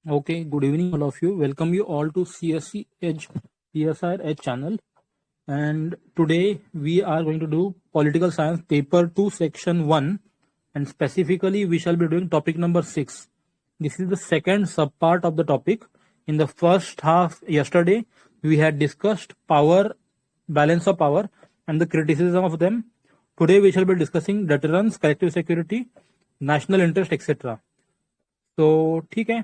Okay, good evening, all of you. Welcome you all to CSC Edge PSR Edge channel. And today we are going to do Political Science Paper 2, Section 1. And specifically, we shall be doing topic number 6. This is the second subpart of the topic. In the first half, yesterday, we had discussed power, balance of power, and the criticism of them. Today, we shall be discussing deterrence, collective security, national interest, etc. तो ठीक है,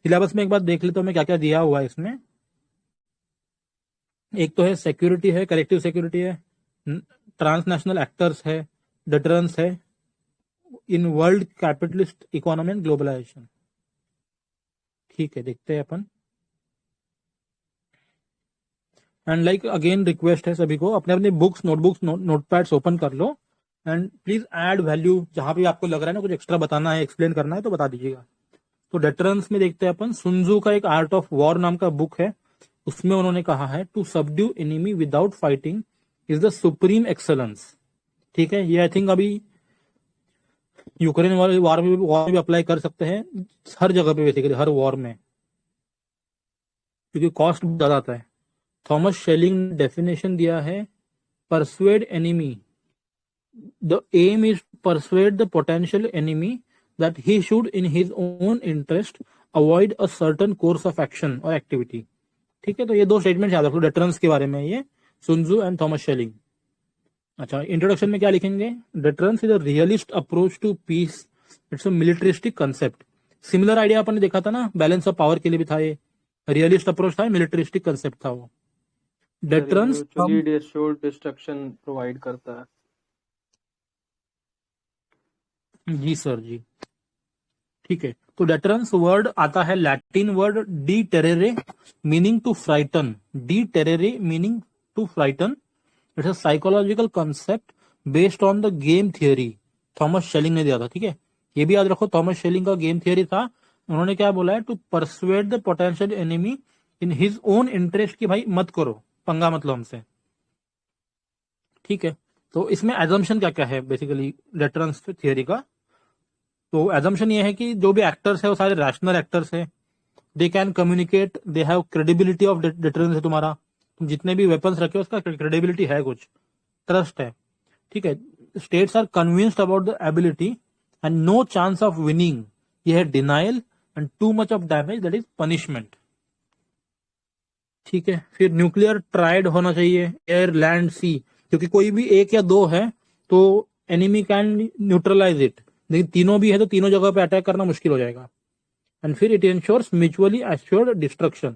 syllabus में एक बार देख लेता हूँ मैं क्या क्या दिया हुआ है इसमें। एक तो है सिक्योरिटी है, कलेक्टिव सिक्योरिटी है, ट्रांसनेशनल एक्टर्स है, डिटरेंस है in world capitalist economy and globalisation. ठीक है, देखते हैं अपन। एंड लाइक अगेन रिक्वेस्ट है सभी को, अपने अपने बुक्स, नोटबुक्स, नोटपैड्स ओपन कर लो एंड प्लीज ऐड वैल्यू। जहां भी आपको लग रहा है ना कुछ एक्स्ट्रा बताना है, एक्सप्लेन करना है, तो बता दीजिएगा। तो डेटरेंस में देखते हैं अपन, सुन त्जू का एक आर्ट ऑफ वॉर नाम का बुक है, उसमें उन्होंने कहा है to subdue enemy without fighting is the supreme excellence. ठीक है, ये आई थिंक अभी यूक्रेन वाले वॉर में भी अप्लाई कर सकते हैं, हर जगह पे बेसिकली, हर वॉर में, क्योंकि कॉस्ट बहुत ज्यादा आता है। थॉमस शेलिंग ने डेफिनेशन दिया है, persuade enemy, the aim is persuade the potential enemy that he should in his own interest avoid a certain course of action or activity। ठीक है, तो ये दो स्टेटमेंट याद रखो डेटरेंस के बारे में, ये Sun Tzu and Thomas Schelling. अच्छा, इंट्रोडक्शन में क्या लिखेंगे? Deterrence is a realist approach to peace, it's a militaristic concept. Similar idea अपन ने देखा था ना, बैलेंस ऑफ पावर के लिए भी था, ये रियलिस्ट अप्रोच था, मिलिटरिस्टिक कंसेप्ट था वो। डेटरेंस डिस्ट्रक्शन प्रोवाइड करता है। जी सर जी, ठीक है। तो डेटरेंस वर्ड आता है Latin word de terrere meaning to frighten, de terrere meaning to frighten. It's a psychological concept based on the game theory, Thomas Schelling ने दिया था। ठीक है, ये भी याद रखो, थॉमस शेलिंग का गेम थियरी था। उन्होंने क्या बोला है, to persuade the potential enemy in his own interest, की भाई मत करो, पंगा मत लो हमसे। ठीक है, तो इसमें एजम्पशन क्या क्या है बेसिकली डेटरेंस थियरी का? तो एजम्पशन ये है कि जो भी एक्टर्स है वो सारे रैशनल एक्टर्स है, they can communicate, they have credibility of deterrence है। तुम्हारा, तुम जितने भी वेपन्स रखे हो उसका क्रेडिबिलिटी है, कुछ ट्रस्ट है। ठीक है, states are convinced about the ability and no chance of winning, ये है denial, and too much of damage, that is punishment. ठीक है, फिर न्यूक्लियर ट्राइड होना चाहिए, एयर लैंड सी, क्योंकि कोई भी एक या दो है तो एनिमी कैन न्यूट्रलाइज इट, लेकिन तीनों भी है तो तीनों जगह पे अटैक करना मुश्किल हो जाएगा। एंड फिर it ensures mutually assured destruction.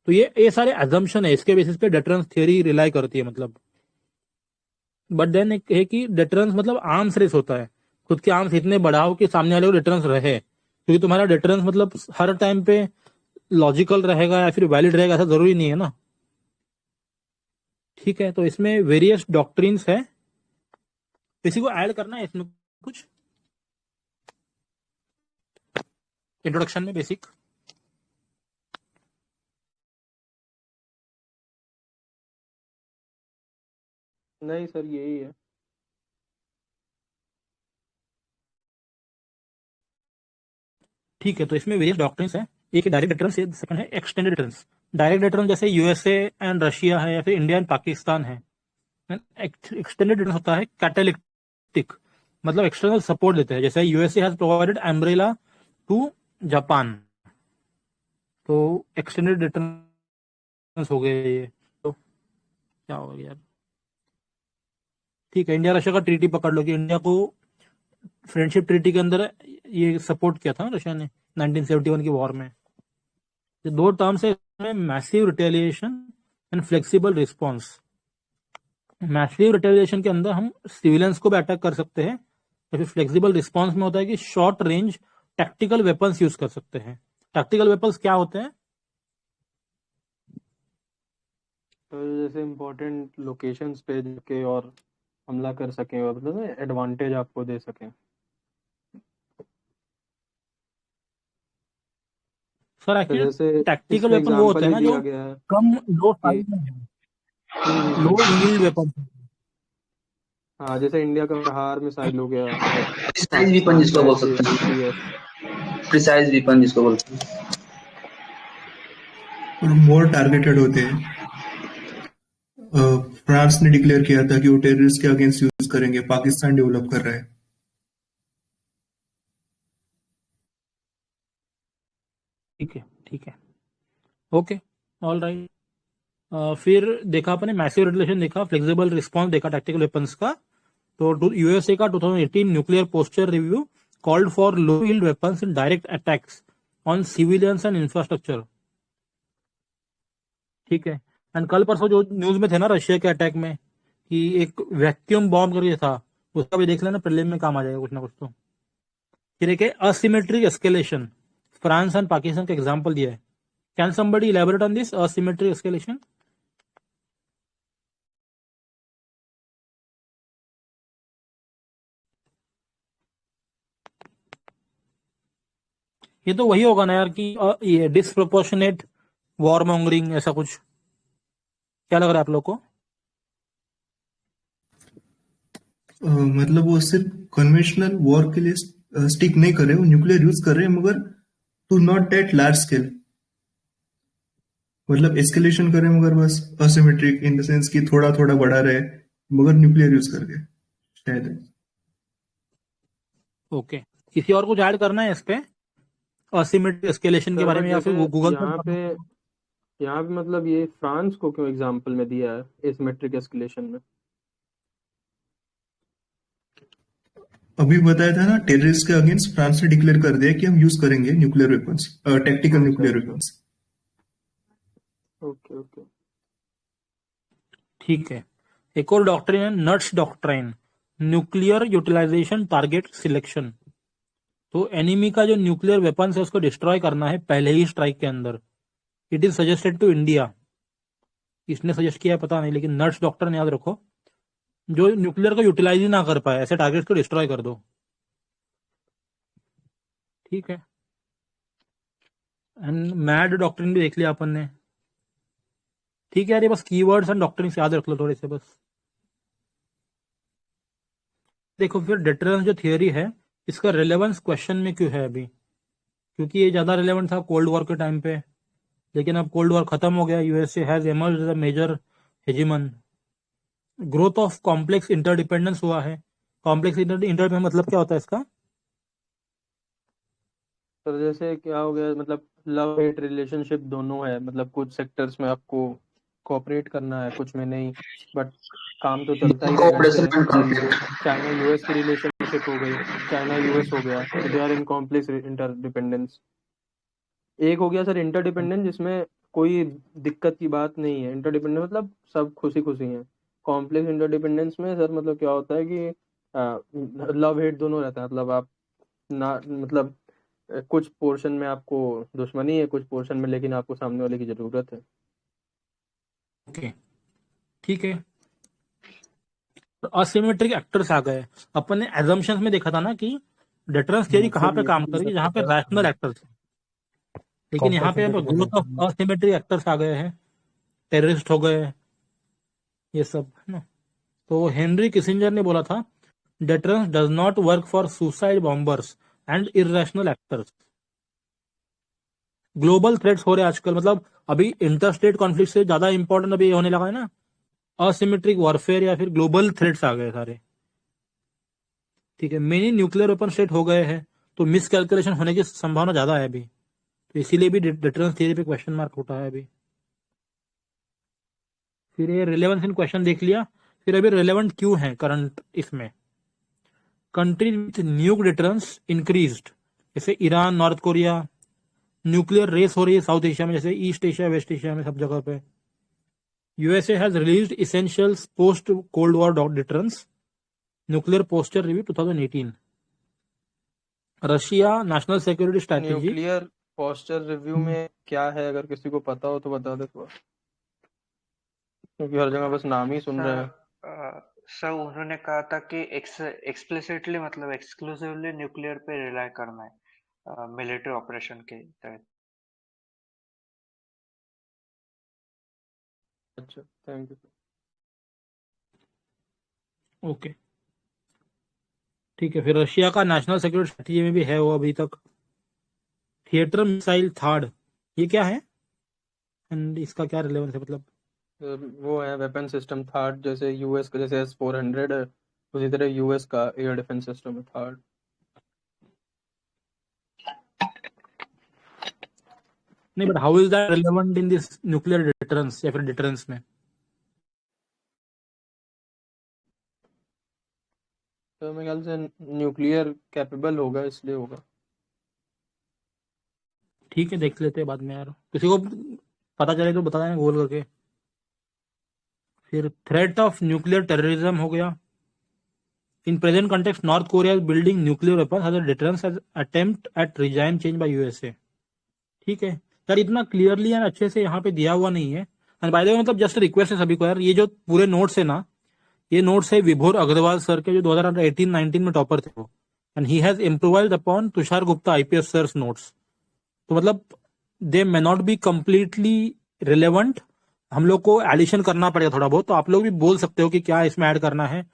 तो ये सारे एजम्पशन है, इसके बेसिस पे डेटरेंस थियरी रिलाई करती है मतलब। बट देन एक है कि डेटरेंस मतलब आर्म्स रेस होता है, खुद के आर्म्स इतने बढ़ाओ कि सामने वाले को डेटरेंस रहे, क्योंकि तुम्हारा डेटरेंस मतलब हर टाइम पे लॉजिकल रहेगा या फिर वैलिड रहेगा ऐसा जरूरी नहीं है ना। ठीक है, तो इसमें वेरियस डॉक्ट्रिन्स है, किसी को ऐड करना है इसमें कुछ इंट्रोडक्शन में बेसिक? नहीं सर, यही है। ठीक है, तो इसमें वेरियस डॉक्ट्रिन्स है, एक डायरेक्ट डेटरेंस, सेकंड है एक्सटेंडेड डेटरेंस। डायरेक्ट डेटरेंस जैसे यूएसए एंड रशिया है, या फिर इंडिया एंड पाकिस्तान है। एक्सटेंडेड डेटरेंस होता है कैटालिटिक, मतलब एक्सटर्नल सपोर्ट देते हैं, जैसे USA has provided umbrella to Japan, तो एक्सटेंडेड डेटरेंस हो गए ये। तो क्या हो गया यार? ठीक है, इंडिया रशिया का ट्रीटी पकड़ लो कि इंडिया को फ्रेंडशिप ट्रीटी के अंदर ये सपोर्ट किया था रशिया ने 1971 की वॉर में। ये दो टर्म्स है, massive retaliation and flexible response. Massive retaliation के अंदर हम सिविलियंस को भी अटैक कर सकते हैं, या फिर फ्लेक्सिबल रिस्पॉन्स में होता है कि short range tactical weapons use कर सकते हैं। टैक्टिकल वेपन्स क्या होते हैं? तो जैसे इम्पोर्टेंट लोकेशंस पे जाके और हमला कर सकें, और मतलब एडवांटेज आपको दे सकें। सर तो एक्चुअली जैसे टैक्टिकल इसमें वेपन वो होते एग्जांपल हैं ही ना जो दिया गया है कम लो कि साइज में है, लो यील्ड वेपन। हाँ, जैसे इंडिया का प्रहार मिसाइल हो गया, और प्रिसाइज वीपन पाकिस्तान जिसको का बोल सकते हैं, APS। प्रिसाइज वीपन जिसको बोलते हैं। और मोर टारगेटेड होते हैं। फ्रांस ने डिक्लेयर किया था कि वो टेररिस्ट के अगेंस्ट यूज करेंगे, पाकिस्तान डेवलप कर रहा है। ठीक है, ठीक है, ओके, ऑल राइट। फिर देखा अपने मैसिव रिलेशन, देखा फ्लेक्सिबल रिस्पॉन्स, देखा टैक्टिकल वेपन्स का। तो यूएसए का 2018 nuclear poster review called for low yield weapons in direct attacks on civilians and infrastructure. ठीक है। एंड कल परसों जो न्यूज में थे ना रशिया के अटैक में, कि एक वैक्यूम बॉम्ब करके था, उसका भी देख लेना, प्रीलिम में काम आ जाएगा कुछ ना कुछ तो। फिर एक asymmetric escalation, France and Pakistan का एग्जांपल दिया है। Can somebody elaborate on this asymmetric escalation? ये तो वही होगा ना यार, कि ये डिसप्रोपोर्शनेट वॉर मॉन्गरिंग, ऐसा कुछ। क्या लग रहा है आप लोग को? मतलब वो सिर्फ कन्वेंशनल वॉर के लिए स्टिक नहीं कर रहे, वो न्यूक्लियर यूज कर रहे हैं, मगर to not that large scale. मतलब एस्केलेशन करें मगर बस असिमेट्रिक इन द सेंस कि थोड़ा थोड़ा बढ़ा रहे, मगर न्यूक्लियर यूज करके शायद। ओके, किसी और कुछ ऐड करना है इस पे असिमेट्रिक एस्केलेशन के सर बारे बट में, या जैसे फिर गूगल पर यहाँ पे मतलब ये फ्रांस को क्यों एग्जाम्पल में दिया है इस मेट्रिक एस्केलेशन में? अभी बताया था ना, टेररिस्ट के अगेंस्ट फ्रांस ने डिक्लेयर कर दिया कि हम यूज करेंगे न्यूक्लियर वेपन्स, टैक्टिकल अच्छा न्यूक्लियर अच्छा, वेपन्स। Okay okay. ठीक है। एक और डॉक्ट्रिन है, NUTS doctrine, nuclear utilisation target selection. तो एनिमी का जो न्यूक्लियर वेपन्स है उसको डिस्ट्रॉय करना है पहले ही स्ट्राइक के अंदर। It is suggested to India. इसने सजेस्ट किया है पता नहीं, लेकिन नट्स डॉक्ट्रिन याद रखो, जो न्यूक्लियर को यूटिलाइज ही ना कर पाए ऐसे टारगेट्स को डिस्ट्रॉय कर दो। ठीक है। एंड मैड डॉक्ट्रिन भी देख लिया अपन ने। ठीक है यार, ये बस कीवर्ड्स एंड डॉक्ट्रिन याद रख लो थोड़े से बस। देखो फिर डिटरेंस जो थियरी है, इसका रिलेवेंस क्वेश्चन में क्यों है अभी? क्योंकि ये ज्यादा रिलेवेंट था कोल्ड वॉर के टाइम पे, लेकिन अब कोल्ड वॉर खत्म हो गया, USA has emerged as a major hegemon. Growth of complex interdependence हुआ है। कॉम्प्लेक्स इंटर मतलब क्या होता है इसका? सर जैसे क्या हो गया, मतलब लव हेट रिलेशनशिप दोनों है, मतलब कुछ सेक्टर्स में आपको कोऑपरेट करना है, कुछ में नहीं, बट काम तो चलता ही रहेगा कॉपरेशन ऐसे। एंड अभी कॉन्फ्लिक्ट। चाइना यूएस की रिलेशनशिप हो गई, चाइना यूएस हो गया, तो they are in complex interdependence. एक हो गया सर इंटरडिपेंडेंट, जिसमें कोई दिक्कत की बात नहीं है, इंटरडिपेंडेंट मतलब सब खुशी खुशी हैं। कॉम्प्लेक्स इंटरडिपेंडेंस में सर मतलब क्या होता है कि लव हेट दोनों रहता है, मतलब आप ना मतलब कुछ पोर्शन में आपको दुश्मनी है, कुछ पोर्शन में लेकिन आपको सामने वाले की जरूरत है। ओके, ठीक है। असिमेट्रिक एक्टर्स आ गए। अपन ने एजम्पशंस में देखा था ना कि डिटरेंस थियरी कहाँ सर पे ये काम भी करेगी, हो जहाँ पे सकता रैशनल है एक्टर्स, लेकिन यहाँ कॉम्प्लेक्स पे अब growth of interdependence. Asymmetric actors आ गए हैं, टेररिस्ट हो गए, ये सब है ना। तो हेनरी किसिंजर ने बोला था, deterrence does not work for suicide bombers and irrational actors। Global threats हो रहे हैं आजकल, मतलब अभी इंटरस्टेट कॉन्फ्लिक्ट से ज्यादा इंपॉर्टेंट अभी होने लगा है ना, असिमेट्रिक वॉरफेयर या फिर ग्लोबल थ्रेट्स आ गए सारे। ठीक है, मेनी न्यूक्लियर वेपन स्टेट हो गए हैं, तो मिस कैलकुलेशन होने की संभावना ज्यादा है अभी, तो इसीलिए भी डिटरेंस थियरी पे क्वेश्चन मार्क उठा है अभी। फिर ये रिलेवेंस इन क्वेश्चन देख लिया। फिर अभी रिलेवेंट क्यों है करंट इसमें? Countries with nuke deterrence increased, जैसे Iran, North Korea. Nuclear race हो रही है साउथ एशिया में, जैसे ईस्ट एशिया, वेस्ट एशिया में, सब जगह पे। USA has released essentials post cold war deterrence, nuclear poster review 2018। Russia national security strategy. Nuclear poster review में क्या है, अगर किसी को पता हो तो बता दे थोड़ा, क्योंकि हर जगह बस नाम ही सुन रहे सर हैं। सर उन्होंने कहा था कि एक्सप्लिसिटली मतलब एक्सक्लूसिवली न्यूक्लियर पे रिलाय करना है मिलिट्री ऑपरेशन के तहत। अच्छा, थैंक यू। ओके, ठीक है। फिर रशिया का नेशनल सिक्योरिटी स्ट्रैटेजी में भी है वो अभी तक। थिएटर मिसाइल थर्ड, ये क्या है? एंड इसका क्या रिलेवेंस है मतलब? वो है वेपन सिस्टम थार्ड, जैसे यूएस का जैसे S-400 है, उसी तरह यूएस का एयर डिफेंस सिस्टम है थार्ड। नहीं, but how is that relevant in this nuclear deterrence या फिर डिटरेंस में? तो मेरे ख्याल से न्यूक्लियर कैपेबल होगा इसलिए होगा। ठीक है, देख लेते हैं बाद में यार, किसी को पता चले तो बता देना गूगल करके। फिर थ्रेट ऑफ न्यूक्लियर टेररिज्म हो गया। In present context North Korea is building nuclear weapon as a deterrence as attempt at regime change by USA. ठीक है यार, इतना क्लियरली यार अच्छे से यहाँ पे दिया हुआ नहीं है। एंड बाय द वे मतलब जस्ट रिक्वेस्ट है सभी को यार, ये जो पूरे नोट्स है ना, ये नोट्स है विभोर अग्रवाल सर के, जो 2018-19 में टॉपर थे वो, and he has improvised upon Tushar Gupta IPS sirs notes. तो मतलब they may not be completely relevant, हम लोग को एडिशन करना पड़ेगा थोड़ा बहुत। तो आप लोग भी बोल सकते हो कि क्या इसमें ऐड करना है,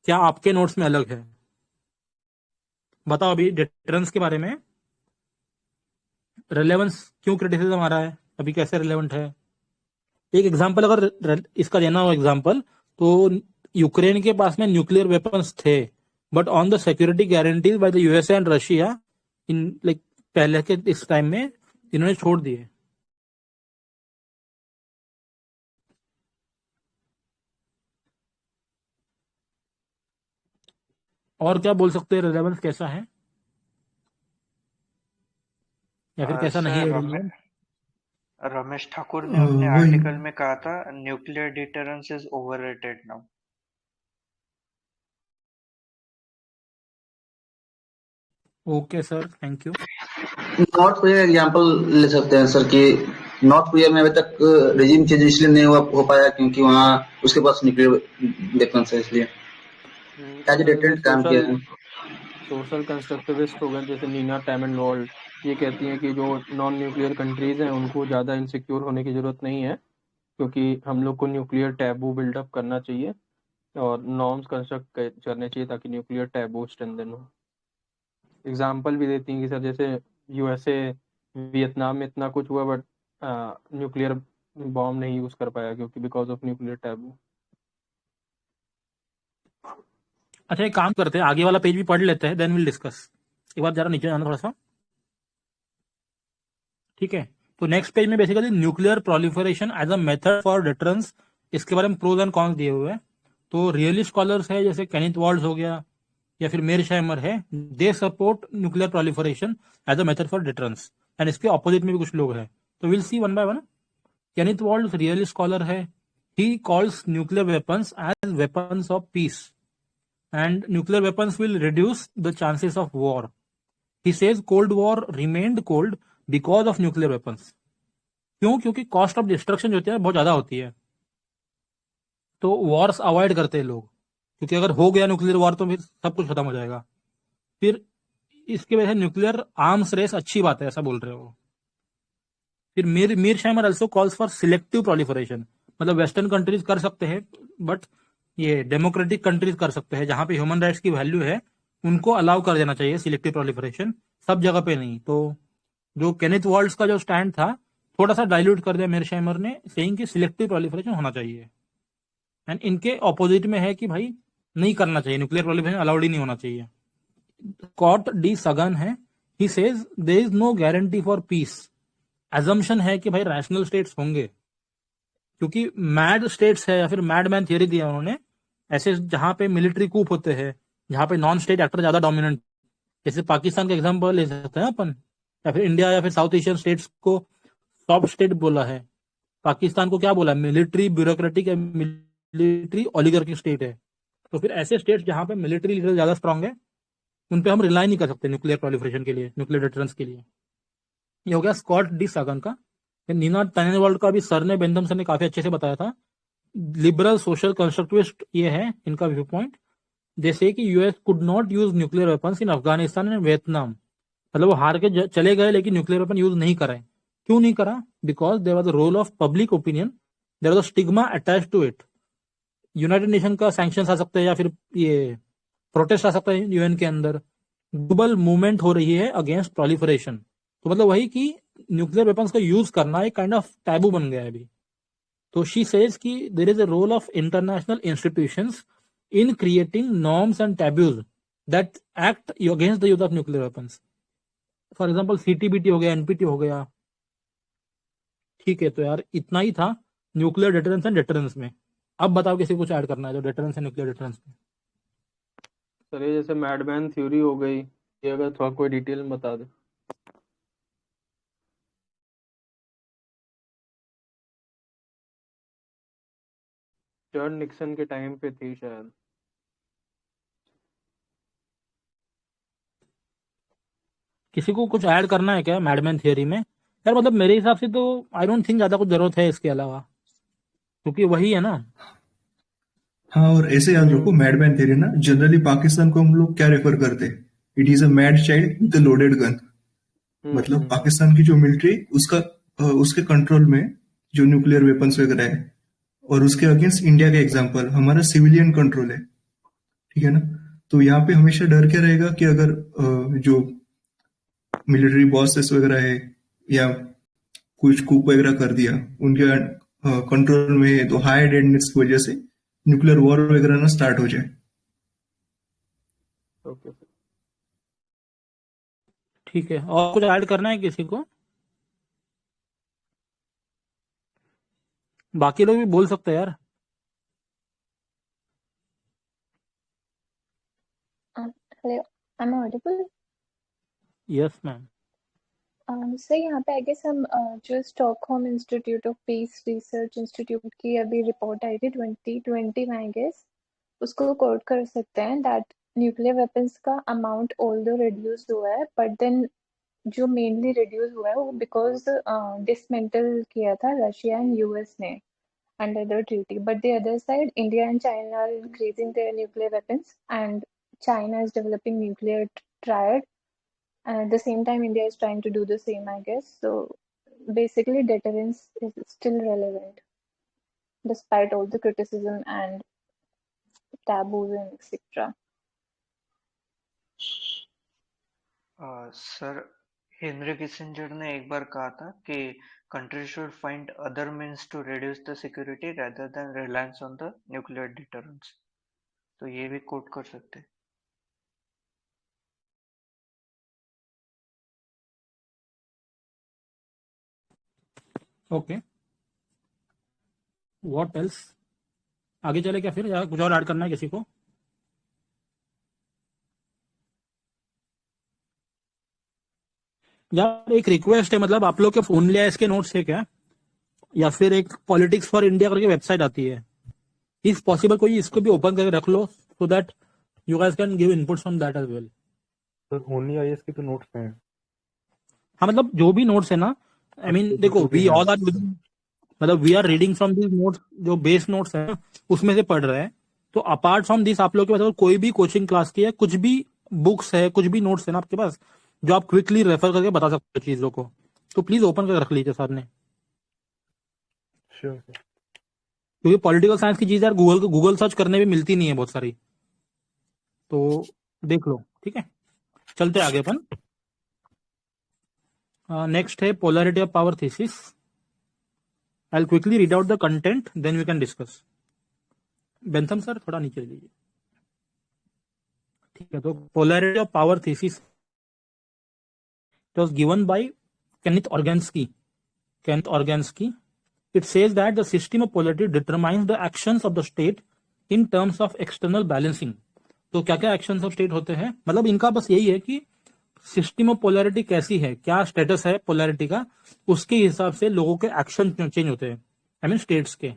क्या आपके नोट्स में अलग है, बताओ अभी डिटरेंस के बारे में रिलेवेंस क्यों क्रिटिसिज्म आ रहा है, अभी कैसे रिलेवेंट है। एक एग्जांपल अगर इसका देना हो एग्जांपल, तो यूक्रेन के पास में न्यूक्लियर वेपन्स थे, but on the security guarantees by the USA and Russia in like पहले के इस टाइम में इन्होंने छोड़ दिए। और क्या बोल सकते हैं, रिलेवेंस कैसा है या फिर कैसा नहीं सर है relevant? रमेश ठाकुर ने अपने वही आर्टिकल में कहा था nuclear deterrence is overrated now. Okay sir, thank you. North Korea example ले सकते हैं सर कि नॉर्थ कोरिया में अभी तक रेजिम चेंज इसलिए नहीं हो पाया क्योंकि वहाँ उसके पास न्यूक्लियर वेपन्स है, इसलिए एज ए डिटरेंट काम किया है। सोशल कंस्ट्रक्टिविस्ट हो गए जैसे नीना टैमनवॉल्ड, ये कहती हैं कि जो नॉन न्यूक्लियर कंट्रीज हैं उनको ज़्यादा इनसिक्योर होने की ज़रूरत नहीं है, क्योंकि हम लोग को न्यूक्लियर टैबू बिल्डअप करना चाहिए और नॉर्म्स कंस्ट्रक्ट करने चाहिए ताकि न्यूक्लियर टैबू स्ट्रेंथन हो। एग्जाम्पल भी देती हैं कि सर जैसे यूएसए वियतनाम में इतना कुछ हुआ बट न्यूक्लियर बॉम्ब नहीं यूज़ कर पाया क्योंकि बिकॉज ऑफ न्यूक्लियर टैबू। अच्छा, एक काम करते हैं, आगे वाला पेज भी पढ़ लेते हैं, देन विल डिस्कस। एक बार जरा नीचे जाना थोड़ा सा, ठीक है। तो नेक्स्ट पेज में basically nuclear proliferation as a method for deterrence, इसके बारे में प्रोज एंड कॉन्स दिए हुए हैं। तो रियली स्कॉलर्स है जैसे केनिथ वॉल्ड्स हो गया या फिर मेरशाइमर है, they support nuclear proliferation as a method for deterrence. And इसके ऑपोजिट में भी कुछ लोग हैं, तो will see one by one. Kenneth Waltz really scholar है, he calls nuclear weapons as weapons of peace and nuclear weapons will reduce the chances of war. He says Cold War remained cold because of nuclear weapons. क्यों? क्योंकि cost of destruction जो होती है बहुत ज्यादा होती है, तो वॉर्स अवॉइड करते हैं लोग, क्योंकि अगर हो गया न्यूक्लियर वॉर तो फिर सब कुछ खत्म हो जाएगा। फिर इसके वजह से न्यूक्लियर आर्म्स रेस अच्छी बात है, ऐसा बोल रहे हो। फिर Mearsheimer also calls for selective proliferation, मतलब वेस्टर्न कंट्रीज कर सकते हैं बट ये डेमोक्रेटिक कंट्रीज कर सकते हैं, जहां पे ह्यूमन राइट्स की वैल्यू है उनको अलाउ कर देना चाहिए सिलेक्टिव प्रोलिफरेशन, सब जगह पे नहीं। तो जो केनिथ वॉल्ड्स का जो स्टैंड था थोड़ा सा डाइल्यूट कर दिया मेरशाइमर ने, सेइंग कि सिलेक्टिव प्रोलिफरेशन होना चाहिए। एंड इनके ऑपोजिट में है कि भाई नहीं करना चाहिए, न्यूक्लियर प्रोलिफरेशन अलाउड ही नहीं होना चाहिए। स्कॉट डी सगन है, he says there is no guarantee for peace. Assumption है कि भाई रैशनल स्टेट्स होंगे, क्योंकि मैड स्टेट्स है या फिर मैडमैन थियरी दिया उन्होंने, ऐसे जहां पे मिलिट्री कूप होते हैं, जहां पे नॉन स्टेट एक्टर ज्यादा डोमिनेंट, जैसे पाकिस्तान का एग्जांपल ले सकते हैं अपन, या फिर इंडिया या फिर साउथ एशियन स्टेट्स को सॉफ्ट स्टेट बोला है, पाकिस्तान को क्या बोला, मिलिट्री ब्यूरोक्रेटिक या मिलिट्री ओलिगार्की स्टेट है। तो फिर ऐसे स्टेट्स जहां पे मिलिट्री लीडर ज्यादा स्ट्रांग है, उन पे हम रिलाई नहीं कर सकते न्यूक्लियर प्रोलिफरेशन के लिए, न्यूक्लियर डिटरेंस के लिए। ये हो गया स्कॉट डी सागन का। नीना टैननवॉल्ड का भी सर ने, बेंथम सर ने काफी अच्छे से बताया था। लिबरल सोशल कंस्ट्रक्टिविस्ट ये है इनका व्यू पॉइंट, जैसे कि US could not use nuclear weapons in Afghanistan and Vietnam, मतलब वो हार के चले गए लेकिन न्यूक्लियर वेपन यूज नहीं कराए। क्यों नहीं करा? Because there was a role of public opinion, there was a stigma attached to it. United Nation का सैंक्शंस आ सकते हैं या फिर ये प्रोटेस्ट आ सकता है यूएन के अंदर, ग्लोबल मूवमेंट हो रही है अगेंस्ट प्रोलिफरेशन। तो मतलब वही कि न्यूक्लियर वेपन्स का यूज करना एक काइंड ऑफ टैबू बन गया है अभी। तो शी सेज कि there is a role of international institutions in creating norms and taboos that act against the use of nuclear weapons. For example CTBT हो गया, एनपीटी हो गया। ठीक है, तो यार इतना ही था न्यूक्लियर डिटरेंस एंड डिटरेंस में। अब बताओ किसी को कुछ ऐड करना है जो डिटरेंस एंड न्यूक्लियर डिटरेंस में। सर ये जैसे मैडमैन थ्योरी हो गई, ये अगर थोड़ा कोई डिटेल में बता दे। जॉन निक्सन के टाइम पे थी शायद। किसी को कुछ ऐड करना है क्या मैडमैन थियरी में? यार मतलब मेरे हिसाब से तो आई डोंट थिंक ज्यादा कुछ जरूरत है इसके अलावा, क्योंकि वही है ना। हाँ, और ऐसे याद रखो मैडमैन थ्योरी ना, जनरली पाकिस्तान को हम लोग क्या रेफर करते हैं, it is a mad child with a loaded gun. मतलब पाकिस्तान की जो मिलिट्री उसके कंट्रोल में जो न्यूक्लियर वेपन्स वगैरह है, और उसके अगेंस्ट इंडिया का एग्जांपल हमारा सिविलियन कंट्रोल है। ठीक है ना? तो यहाँ पे हमेशा डर क्या रहेगा कि अगर जो मिलिट्री बॉसेस वगैरह है या कुछ कूप वगैरह कर दिया उनके कंट्रोल में है, तो हाई डेडनेस की वजह से न्यूक्लियर वॉर वगैरह ना स्टार्ट हो जाए। Okay sir. ठीक है, और कुछ ऐड करना है किसी को? बाकी लोग भी बोल सकते हैं यार। Hello, am I audible? Yes ma'am. Sir यहाँ पे आई गेस हम जो Stockholm institute of Peace Research institute की अभी रिपोर्ट आई थी 2020 में, आई गेस उसको कोट कर सकते हैं दैट न्यूक्लियर वेपन्स का अमाउंट ऑल्दो रिड्यूस हुआ है, बट देन जो मेनली रिड्यूस हुआ है वो बिकॉज डिसमेंटल किया था रशिया एंड यूएस ने under the treaty. But the other side, India and China are increasing their nuclear weapons, and China is developing nuclear triad. And at the same time, India is trying to do the same, I guess. So basically, deterrence is still relevant despite all the criticism and taboos and etc. Sir, Henry Kissinger ने एक बार कहा था कि countries should find other means to reduce the security rather than reliance on the nuclear deterrence. तो ये भी coat कर सकते हैं। Okay, what else? आगे चले क्या फिर, या कुछ और ऐड करना है किसी को? यार एक रिक्वेस्ट है, मतलब आप लोग के फोन लिया इसके नोट्स है क्या, या फिर एक पॉलिटिक्स फॉर इंडिया करके वेबसाइट आती है, इफ पॉसिबल कोई इसको भी ओपन करके रख लो so that you guys can give inputs from that as well. Sir only IAS के तो नोट्स हैं। हाँ मतलब जो भी नोट्स है ना, आई मीन देखो वी ऑल आर, मतलब we are reading from this notes, जो बेस नोट्स है उसमें से पढ़ रहे हैं। तो अपार्ट फ्रॉम दिस आप लोग के पास अगर कोई भी कोचिंग क्लास की है, कुछ भी बुक्स है, कुछ भी नोट्स है ना आपके पास, जो आप क्विकली रेफर करके बता सकते हो चीजों को, तो प्लीज ओपन करके रख लीजिए सामने। Sure sir. क्योंकि पॉलिटिकल साइंस की चीज यार गूगल सर्च करने में मिलती नहीं है बहुत सारी, तो देख लो। ठीक है, चलते आगे अपन। नेक्स्ट है polarity of power thesis. I will quickly read out the content, then we can discuss. Bentham sir थोड़ा नीचे लीजिए। ठीक है, तो polarity of power thesis was given by Kenneth Organsky. It says that the system of polarity determines the actions of the state in terms of external balancing. तो क्या क्या actions of state होते हैं, मतलब इनका बस यही है कि सिस्टम ऑफ पोलैरिटी कैसी है, क्या स्टेटस है पोलैरिटी का, उसके हिसाब से लोगों के एक्शन चेंज होते हैं, आई मीन स्टेट्स के।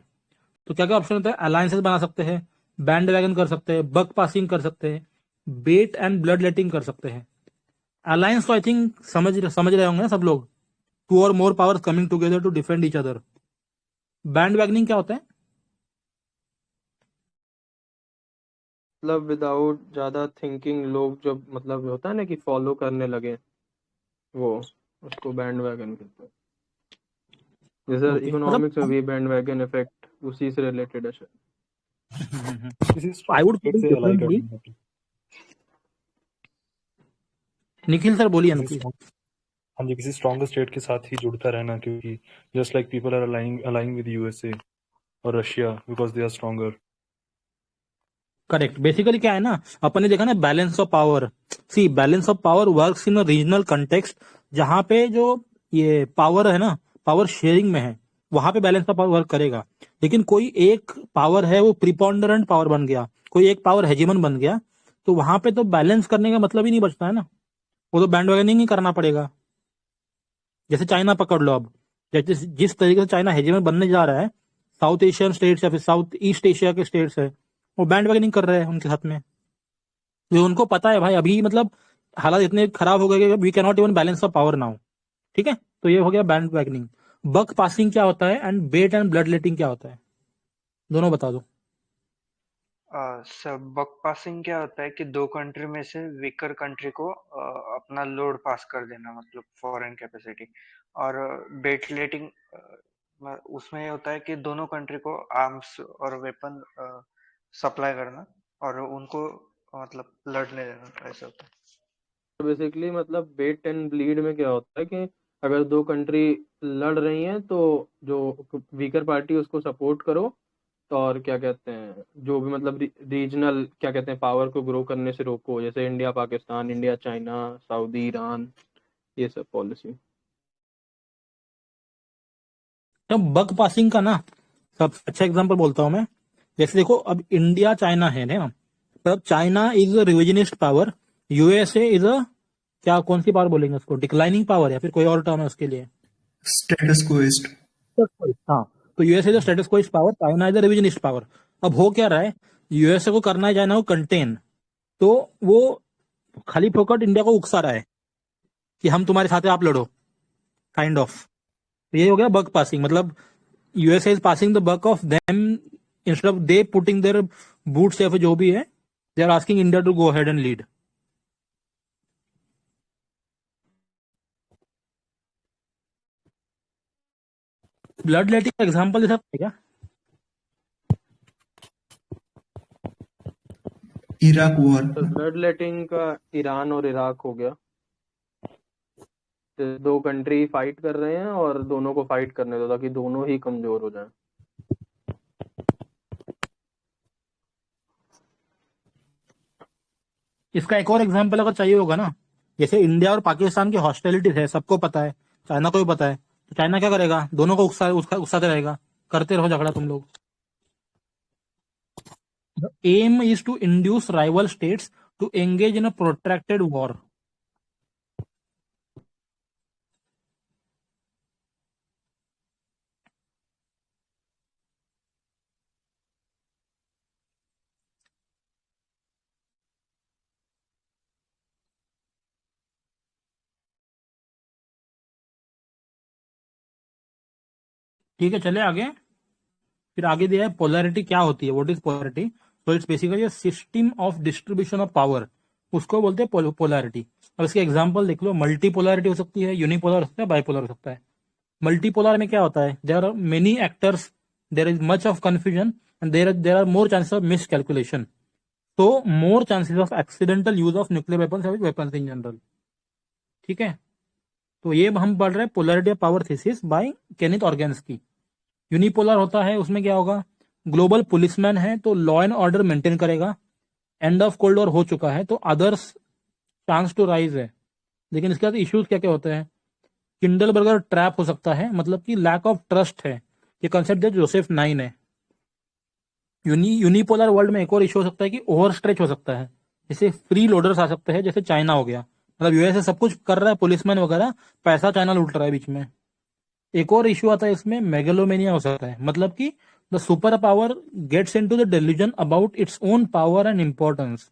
तो क्या क्या ऑप्शन होता है, अलायंसेस बना सकते हैं, बैंड वैगन कर सकते हैं, बक पासिंग कर सकते हैं, बेट एंड ब्लड लेटिंग कर सकते हैं। अलायंस तो आई थिंक समझ रहे होंगे ना सब लोग, टू और more powers coming together to defend each other. Bandwagoning क्या होता है? मतलब विदाउट ज्यादा थिंकिंग लोग जब मतलब होता है ना कि फॉलो करने लगे, वो उसको बैंड वैगन कहते हैं। जैसे Okay, इकोनॉमिक्स में भी बैंड वैगन इफेक्ट उसी से रिलेटेड है शायद। आई वुड निखिल सर बोलिए ना प्लीज। हाँ जी, किसी स्ट्रॉन्गर स्टेट के साथ ही जुड़ता रहना, क्योंकि just like people are aligning with USA और Russia because they are stronger. Correct. Basically क्या है ना, अपन ने देखा ना balance of power. See balance of power works in a regional context, जहां पे जो ये पावर है ना, पावर शेयरिंग में है, वहां पे बैलेंस ऑफ पावर वर्क करेगा। लेकिन कोई एक पावर है वो प्रिपॉन्डरेंट पावर बन गया, कोई एक पावर हेजिमन बन गया, तो वहां पे तो बैलेंस करने का मतलब ही नहीं बचता है ना, वो तो बैंड वैगनिंग ही करना पड़ेगा। जैसे चाइना पकड़ लो अब, जैसे जिस तरीके से चाइना हेजिमन बनने जा रहा है, साउथ एशियन स्टेट्स या फिर साउथ ईस्ट एशिया के स्टेट्स है, वो बैंड वैगनिंग कर रहे हैं उनके साथ में। तो उनको पता है भाई अभी मतलब हालात इतने खराब हो गए कि we can not even balance of power now. ठीक है, तो ये हो गया बैंड वैगनिंग। बक पासिंग क्या होता है and bait and blood letting क्या होता है, दोनों बता दो। सर बक पासिंग क्या होता है कि दो कंट्री में से वीकर कंट्री को अपना लोड पास कर देना, मतलब फॉरेन कैपेसिटी। और बेटलेटिंग उसमें ये होता है कि दोनों कंट्री को आर्म्स और वेपन सप्लाई करना और उनको मतलब लड़ने देना, ऐसा होता है। बेसिकली मतलब वेट एंड ब्लीड में क्या होता है कि अगर दो कंट्री लड़ रही हैं तो जो वीकर पार्टी उसको सपोर्ट करो, तो और क्या कहते हैं जो भी मतलब रीजनल क्या कहते हैं पावर को ग्रो करने से रोको, जैसे India Pakistan, India China, Saudi Iran, ये सब पॉलिसी। तो बक पासिंग का ना सबसे अच्छा एग्जांपल बोलता हूं मैं। जैसे देखो अब इंडिया चाइना है ना, तब China is a revisionist power, USA is a क्या, कौन सी पावर बोलेंगे उसको, डिक्लाइनिंग पावर या फिर कोई और टर्म है उसके लिए? स्टेटस कोइस्ट। हाँ, तो USA is status quo power, China is revisionist power. अब हो क्या रहा है, यूएसए को करना है चाइना को कंटेन, तो वो खाली फोकट इंडिया को उकसा रहा है कि हम तुम्हारे साथ हैं, आप लड़ो, काइंड ऑफ। तो ये हो गया बग पासिंग, मतलब USA is passing the buck of them instead of they putting their boots या फिर जो भी है, they are asking India to go head and lead. Blood letting का एग्जांपल दे सकते हैं क्या? Iraq war. तो ब्लड लेटिंग का ईरान और इराक हो गया। तो दो कंट्री फाइट कर रहे हैं और दोनों को फाइट करने दो ताकि दोनों ही कमजोर हो जाएं। इसका एक और एग्जांपल अगर चाहिए होगा ना, जैसे इंडिया और पाकिस्तान की हॉस्टिलिटीज है, सबको पता है, चाइना को भी पता है, तो चाइना क्या करेगा, दोनों को उकसाते रहेगा, करते रहो झगड़ा तुम लोग। The aim is to induce rival states to engage in a protracted war. ठीक है, चले आगे। फिर आगे दिया है पोलैरिटी क्या होती है, व्हाट इज पोलैरिटी। तो it's basically system of distribution of power, उसको बोलते हैं पोलैरिटी। अब इसके एग्जांपल देख लो, मल्टी पोलैरिटी हो सकती है, यूनिपोलर हो सकता है, बाइपोलर हो सकता है। मल्टीपोलर में क्या होता है, there are many actors, there is much of confusion and there are more chances of miscalculation, तो more chances of accidental use of nuclear weapons और वेपन्स इन जनरल। ठीक है, तो ये हम पढ़ रहे हैं polarity of power thesis by Kenneth Organski. Unipolar होता है, उसमें क्या होगा, ग्लोबल पुलिसमैन है तो लॉ एंड ऑर्डर मेंटेन करेगा, एंड ऑफ कोल्ड वॉर हो चुका है तो अदर्स चांस टू राइज है। लेकिन इसके बाद इश्यूज क्या क्या होते हैं, किंडलबर्गर ट्रैप हो सकता है, मतलब कि लैक ऑफ ट्रस्ट है, ये कंसेप्ट जो जोसेफ नाइन है। यूनिपोलर वर्ल्ड में एक और इशू हो सकता है कि ओवर स्ट्रेच हो सकता है, जैसे फ्री लोडर्स आ सकते हैं, जैसे चाइना हो गया, मतलब यूएसए सब कुछ कर रहा है, पुलिसमैन वगैरह, पैसा चाइना लूट रहा है बीच में। एक और इशू आता है इसमें, मेगालोमेनिया हो सकता है, मतलब कि the super power gets into the delusion about its own power and importance,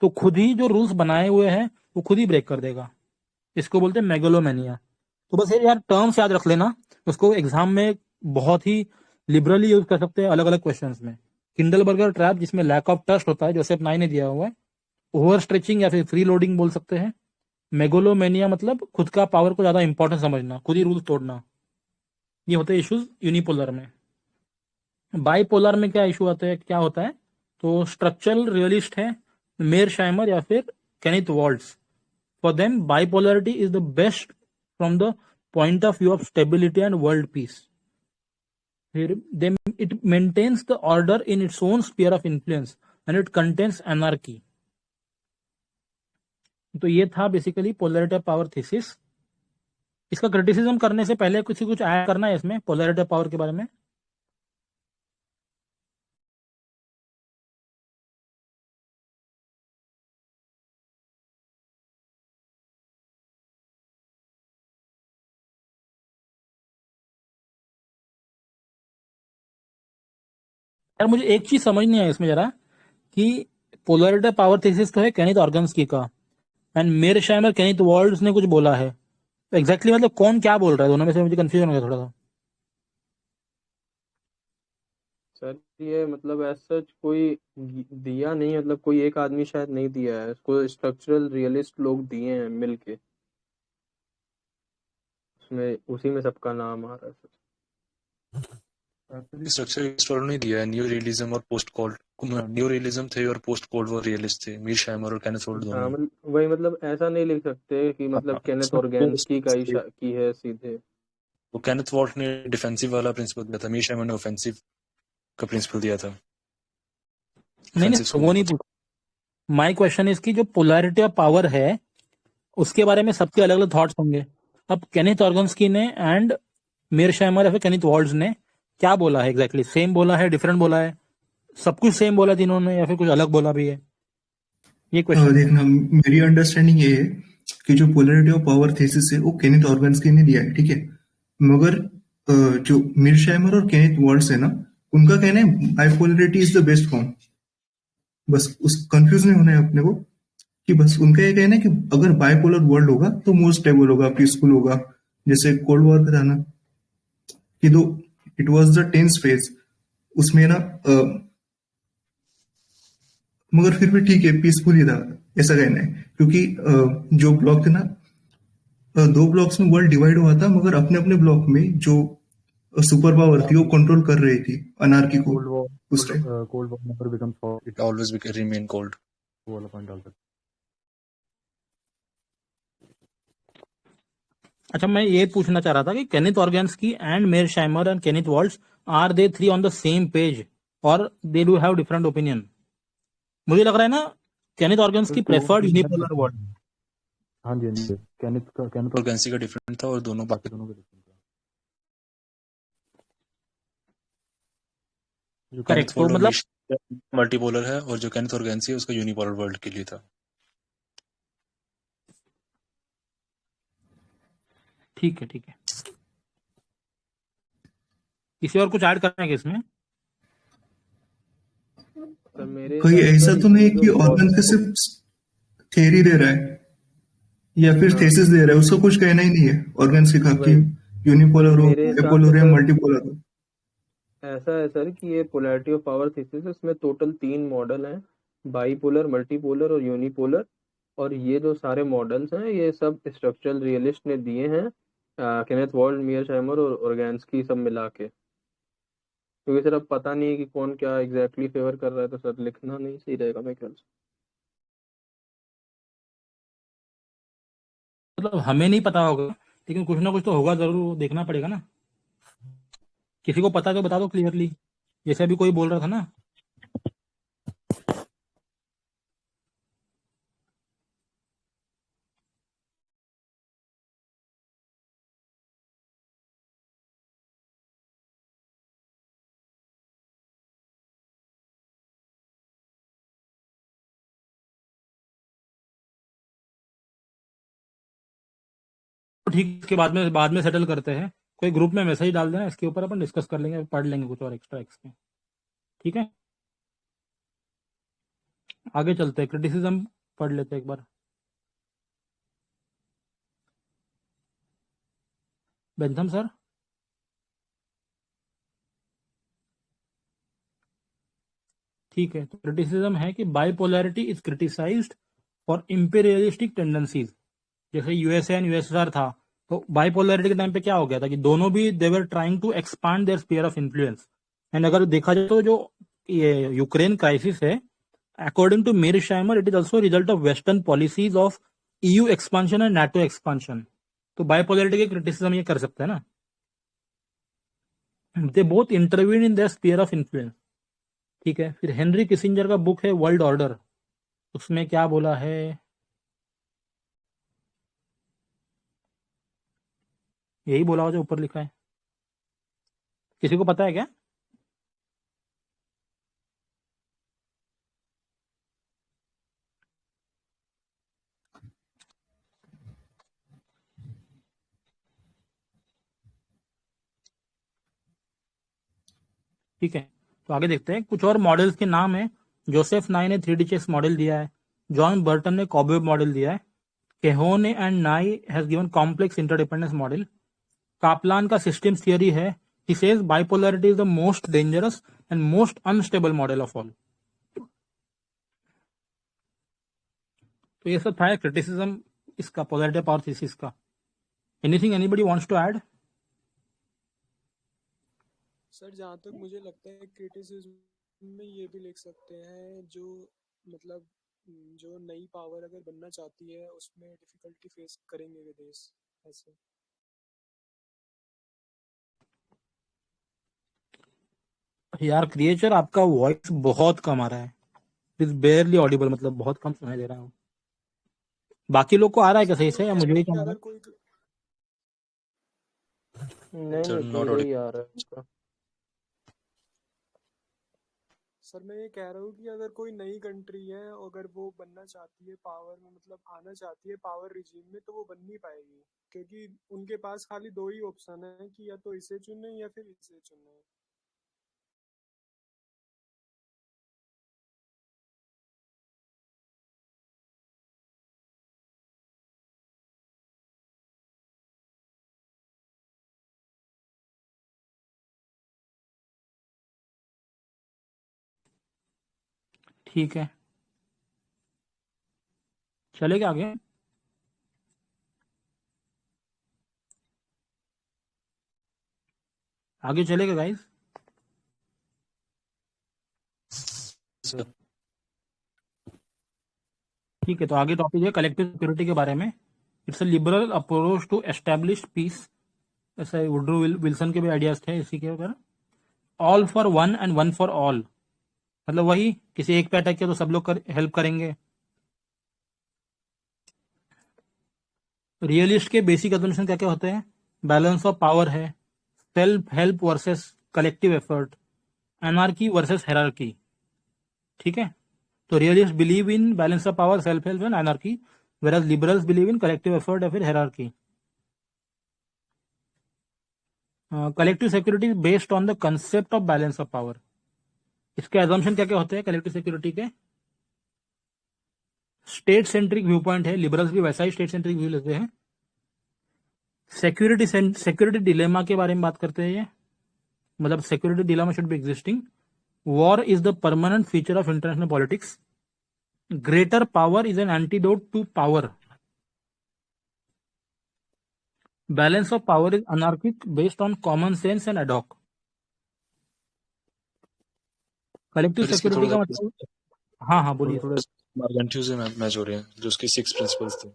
तो खुद ही जो रूल्स बनाए हुए हैं वो खुद ही ब्रेक कर देगा, इसको बोलते हैं मेगालोमेनिया। तो बस ये यार टर्म्स याद रख लेना, उसको एग्जाम में बहुत ही लिबरली यूज कर सकते हैं अलग अलग क्वेश्चंस में। किंडलबर्गर ट्रैप जिसमें लैक ऑफ ट्रस्ट होता है, जोसेफ नाइन ने दिया हुआ है। ओवर स्ट्रेचिंग या फिर फ्री लोडिंग बोल सकते हैं। मेगोलोमेनिया मतलब खुद का पावर को ज्यादा इंपॉर्टेंट समझना, खुद ही रूल्स तोड़ना। ये होते हैं इश्यूज यूनिपोलर में। बाइपोलर में क्या इशू आता है, क्या होता है, तो स्ट्रक्चरल रियलिस्ट है मेयर शाइमर या फिर Kenneth Waltz. For them bipolarity is the best from the point of view of stability and world peace. It maintains the order in its own sphere of influence and it contains anarchy. तो ये था basically polarity of power thesis. इसका criticism करने से पहले कुछ add करना है इसमें पोलैरिटी ऑफ पावर के बारे में. यार मुझे एक चीज समझ नहीं आया इसमें जरा कि पोलैरिटी ऑफ पावर थीसिस तो है केनिथ ऑर्गन्सकी का एंड मेरशाइमर केनिथ वॉल्ड्स ने कुछ बोला है. एग्जैक्टली मतलब कौन क्या बोल रहा है दोनों में से मुझे कंफ्यूजन हो गया थोड़ा सा. सर ये मतलब ऐसा कोई दिया नहीं, मतलब कोई एक आदमी शायद नहीं दिया है इसको, स्ट्रक्चरल रियलिस्ट लोग दिए हैं मिलके, उसमें उसी में सबका नाम आ रहा है सर. स्ट्रक्चर वालों ने दिया है. न्यू रियलिज्म और पोस्ट कोल्ड, न्यू रियलिज्म थे और पोस्ट कोल्ड वॉर रियलिस्ट थे, मीरशाइमर और केनेथ वॉल्ड हाँ दोनों. वही मतलब ऐसा नहीं लिख सकते कि मतलब केनेथ ऑर्गेन्सकी का की है सीधे. वो केनेथ वॉल्ड ने डिफेंसिव वाला प्रिंसिपल दिया था, मीरशाइमर ने ऑफेंसिव का प्रिंसिपल दिया था. नहीं वो नहीं पूछा. माय क्वेश्चन इज कि जो पोलैरिटी ऑफ पावर है उसके बारे में सबके अलग अलग थॉट्स होंगे. अब केनिथ ऑर्गन्सकी ने एंड मेरशाइमर या फिर केनिथ वॉल्ड्स ने क्या बोला है एग्जैक्टली? सेम बोला है, डिफरेंट बोला है, सब कुछ सेम बोला तीनों ने, या फिर कुछ अलग बोला भी है? ये क्वेश्चन देखना, मेरी अंडरस्टैंडिंग ये है कि जो पोलैरिटी ऑफ पावर थीसिस है वो केनिथ ऑर्गन्सकी ने दिया है, ठीक है. मगर जो मेरशाइमर और केनिथ वॉल्ड्स है ना, उनका कहना है बाइपोलरिटी इज द बेस्ट फॉर्म. बस उस कंफ्यूज नहीं होना है अपने को कि बस उनका ये कहना है कि अगर बाइपोलर वर्ल्ड होगा तो मोर स्टेबल होगा, पीसफुल होगा. जैसे कोल्ड वॉर का था ना कि though it was the tense phase, उसमें ना मगर फिर भी ठीक है, पीसफुल ही था, ऐसा कहना है. क्योंकि जो ब्लॉक थे ना, 2 ब्लॉक्स में वर्ल्ड डिवाइड हुआ था, मगर अपने अपने ब्लॉक में जो सुपर पावर थी वो कंट्रोल कर रही थी अनार्की को उस time. Cold war never becomes hot, it always remain cold. वो वाला पॉइंट डाल सकते. अच्छा, मैं ये पूछना चाह रहा था कि Kenneth Organski and Mearsheimer and Kenneth Waltz are they 3 on the same page और they do have different opinion? मुझे लग रहा है ना Kenneth Organski preferred unipolar world. हाँ जी, केनिथ ऑर्गन्सकी का डिफरेंट था और दोनों बाकी दोनों का डिफरेंट था. जो करेक्ट. तो मतलब मल्टीपोलर है और जो केनिथ ऑर्गन्सकी है उसका यूनिपोलर वर्ल्ड के लिए था. ठीक है. किसी और कुछ ऐड करना है इसमें? कोई ऐसा तो नहीं कि ऑर्गन का सिर्फ थ्योरी दे रहा है या फिर थीसिस दे रहा है, उसका कुछ कहना ही नहीं है ऑर्गन्स की खाकी यूनिपोलर हो, बाइपोलर हो, मल्टीपोलर हो. ऐसा है सर कि ये पोलैरिटी ऑफ पावर थीसिस, इसमें टोटल 3 मॉडल हैं, बाइपोलर, मल्टीपोलर और यूनिपोलर. और ये जो सारे मॉडल्स हैं ये सब स्ट्रक्चरल रियलिस्ट ने दिए हैं, केनेथ वॉल्ड, मेरशाइमर और ऑर्गेन्सकी सब मिला के. क्योंकि सर अब पता नहीं है कि कौन क्या एग्जैक्टली फेवर कर रहा है, तो सर लिखना नहीं सही रहेगा मेरे ख्याल से. मतलब हमें नहीं पता होगा लेकिन कुछ ना कुछ तो होगा जरूर, देखना पड़ेगा ना. किसी को पता तो बता दो क्लियरली, जैसे अभी कोई बोल रहा था ना. ठीक, इसके बाद में सेटल करते हैं. कोई ग्रुप में मैसेज डाल देना, इसके ऊपर अपन डिस्कस कर लेंगे, पढ़ लेंगे कुछ और एक्स्ट्रा इसके. ठीक है, आगे चलते हैं. क्रिटिसिज्म पढ़ लेते हैं एक बार. Bentham sir. ठीक है, तो क्रिटिसिज्म है कि bipolarity is criticised for imperialistic tendencies. जैसे यूएसए एंड यूएसएसआर था, तो बाइपोलैरिटी के टाइम पे क्या हो गया था कि दोनों भी they were trying to expand their sphere of influence. And अगर देखा जाए तो जो ये यूक्रेन क्राइसिस है, according to Mearsheimer, it is also result of western policies of EU expansion and NATO expansion. तो बाइपोलैरिटी के क्रिटिसिज्म ये कर सकते हैं ना। They both intervene in their sphere of influence. ठीक है, फिर हेनरी किसिंजर का बुक है वर्ल्ड ऑर्डर, उसमें क्या बोला है, यही बोला हो जो ऊपर लिखा है, किसी को पता है क्या? ठीक है, तो आगे देखते हैं कुछ और मॉडल्स के नाम है। जोसेफ नाई ने 3D चेस मॉडल दिया है, जॉन बर्टन ने कॉबवे मॉडल दिया है, Keohane and Nye has given complex interdependence model. Kaplan का सिस्टम्स थियरी है, he says bipolarity is the most dangerous and most unstable model of all. तो ये सब था क्रिटिसिज्म इसका, पोलैरिटी पावर थीसिस का। Anything anybody wants to add? Sir जहाँ तक मुझे लगता है क्रिटिसिज्म में ये भी लिख सकते हैं जो मतलब जो नई पावर अगर बनना चाहती है उसमें डिफिकल्टी फेस करेंगे वे देश ऐसे। यार क्रिएचर आपका वॉइस बहुत कम आ रहा है, इज बेयरली ऑडिबल, मतलब बहुत कम सुनाई दे रहा है। बाकी लोग को आ रहा है क्या सही से, या मुझे ही कम आ रहा है? नहीं पूरा ही आ रहा है उसका। सर मैं ये कह रहा हूँ कि अगर कोई नई कंट्री है अगर वो बनना चाहती है पावर में मतलब आना चाहती है पावर रिजीम में तो वो बन नहीं पाएगी क्योंकि उनके पास खाली दो ही ऑप्शन है कि या तो इसे चुने या फिर इसे चुने। ठीक है, चलेगा आगे। आगे चलेगा गाइस। ठीक है, तो आगे टॉपिक है कलेक्टिव सिक्योरिटी के बारे में। It's a liberal approach to establish peace. ऐसे वुड्रो विल्सन के भी आइडियाज थे इसी के ऊपर। All for one and one for all, मतलब वही किसी एक पे अटैक किया तो सब लोग हेल्प करेंगे। रियलिस्ट के बेसिक असम्पशन क्या क्या होते हैं? बैलेंस ऑफ पावर है, self help versus collective effort, anarchy versus hierarchy. ठीक है, तो realist believe in balance of power, self help and anarchy, whereas liberals believe in collective effort या फिर hierarchy. Collective security based on the concept of balance of power. इसके assumption क्या क्या होते हैं कलेक्टिव सिक्योरिटी के? स्टेट सेंट्रिक व्यू पॉइंट है, liberals भी वैसा ही स्टेट सेंट्रिक व्यू लेते हैं। सिक्योरिटी डिलेमा के बारे में बात करते हैं ये, मतलब security dilemma should be existing. War is the permanent feature of international politics. Greater power is an antidote to power. Balance of power is anarchic based on common sense and ad hoc. Collective security का मतलब, हाँ हाँ बोलिए। थोड़ा confusion match हो रहे हैं जो उसकी 6 प्रिंसिपल्स थे।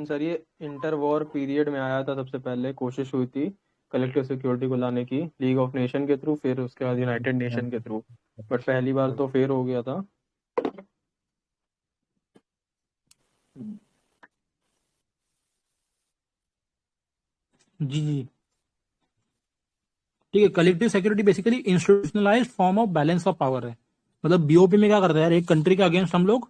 सर ये इंटर वॉर पीरियड में आया था, सबसे पहले कोशिश हुई थी कलेक्टिव सिक्योरिटी को लाने की लीग ऑफ नेशन के थ्रू, फिर उसके बाद यूनाइटेड नेशन के थ्रू, बट पहली बार तो फेल हो गया था। जी जी ठीक है। Collective security basically institutionalised form of balance of power है। मतलब बीओपी में क्या करता है यार, एक कंट्री के अगेंस्ट हम लोग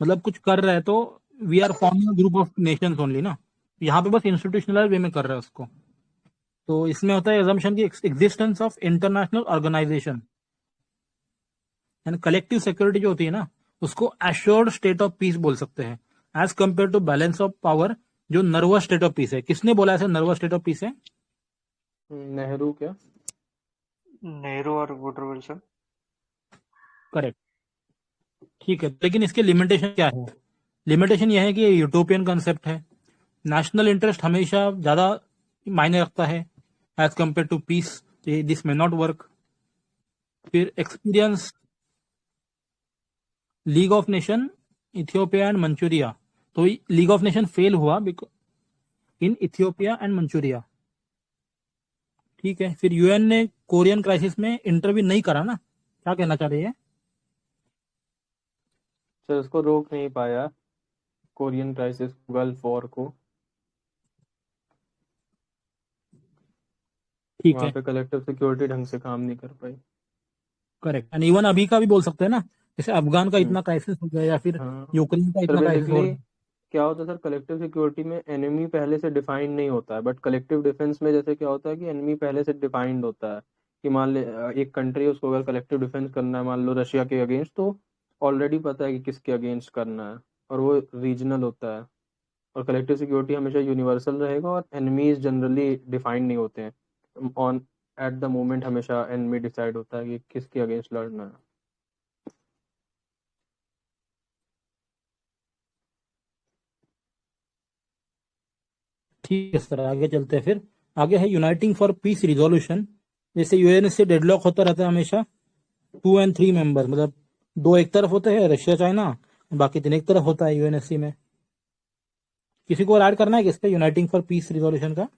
मतलब कुछ कर रहे हैं तो we are forming group of nations only ना, यहाँ पे बस इंस्टीट्यूशनलाइज वे में कर रहे हैं उसको। तो इसमें होता है एजम्पशन की existence of international organization. And collective security जो होती है ना उसको एश्योर्ड स्टेट ऑफ पीस बोल सकते हैं, as compare to balance of power जो नर्वस स्टेट ऑफ पीस है। किसने बोला ऐसे नर्वस स्टेट ऑफ पीस है? नेहरू क्या? नेहरू और वुडरो विल्सन। करेक्ट, ठीक है। लेकिन इसके लिमिटेशन क्या है? लिमिटेशन यह है कि ये यूटोपियन कंसेप्ट है। नेशनल इंटरेस्ट हमेशा ज्यादा मायने रखता है as compare to peace, this may not work. फिर experience League of Nation, Ethiopia and Manchuria, तो लीग ऑफ नेशन फेल हुआ इन इथियोपिया एंड मंचूरिया। ठीक है, फिर यूएन ने कोरियन क्राइसिस में इंटरव्यू नहीं करा ना, क्या कहना चाह रही है? सर उसको रोक नहीं पाया, कोरियन क्राइसिस, गल्फ वॉर को। ठीक वहाँ है, पे कलेक्टिव सिक्योरिटी ढंग से काम नहीं कर पाई। करेक्ट। एंड इवन अभी का भी बोल सकते हैं ना, जैसे अफगान का हम्म, इतना क्राइसिस हो गया या फिर हाँ यूक्रेन का सर, इतना क्राइसिस हो बेसिकली रहा है। क्या होता है सर, कलेक्टिव सिक्योरिटी में एनिमी पहले से डिफाइंड नहीं होता है, बट कलेक्टिव डिफेंस में जैसे क्या होता है कि एनिमी पहले से डिफाइंड होता है। कि मान ले एक कंट्री है, उसको अगर कलेक्टिव डिफेंस करना है, मान लो रशिया के अगेंस्ट, तो ऑलरेडी पता है कि किसके अगेंस्ट करना है, और वो रीजनल होता है। और कलेक्टिव सिक्योरिटी हमेशा यूनिवर्सल रहेगा, और एनिमीज जनरली डिफाइंड नहीं होते हैं ऑन एट द मोमेंट। हमेशा एनिमी डिसाइड होता है कि किसके अगेंस्ट लड़ना है। ठीक है सर, आगे चलते हैं फिर। आगे है यूनाइटिंग फॉर पीस रिजोल्यूशन। जैसे यूएन से डेडलॉक होता रहता है हमेशा, 2 और 3 मेंबर, मतलब 2 एक तरफ होते हैं रशिया चाइना, बाकी 3 एक तरफ होता है यूएनएससी में। किसी को और ऐड करना है किस पे यूनाइटिंग फॉर पीस रिजोल्यूशन का?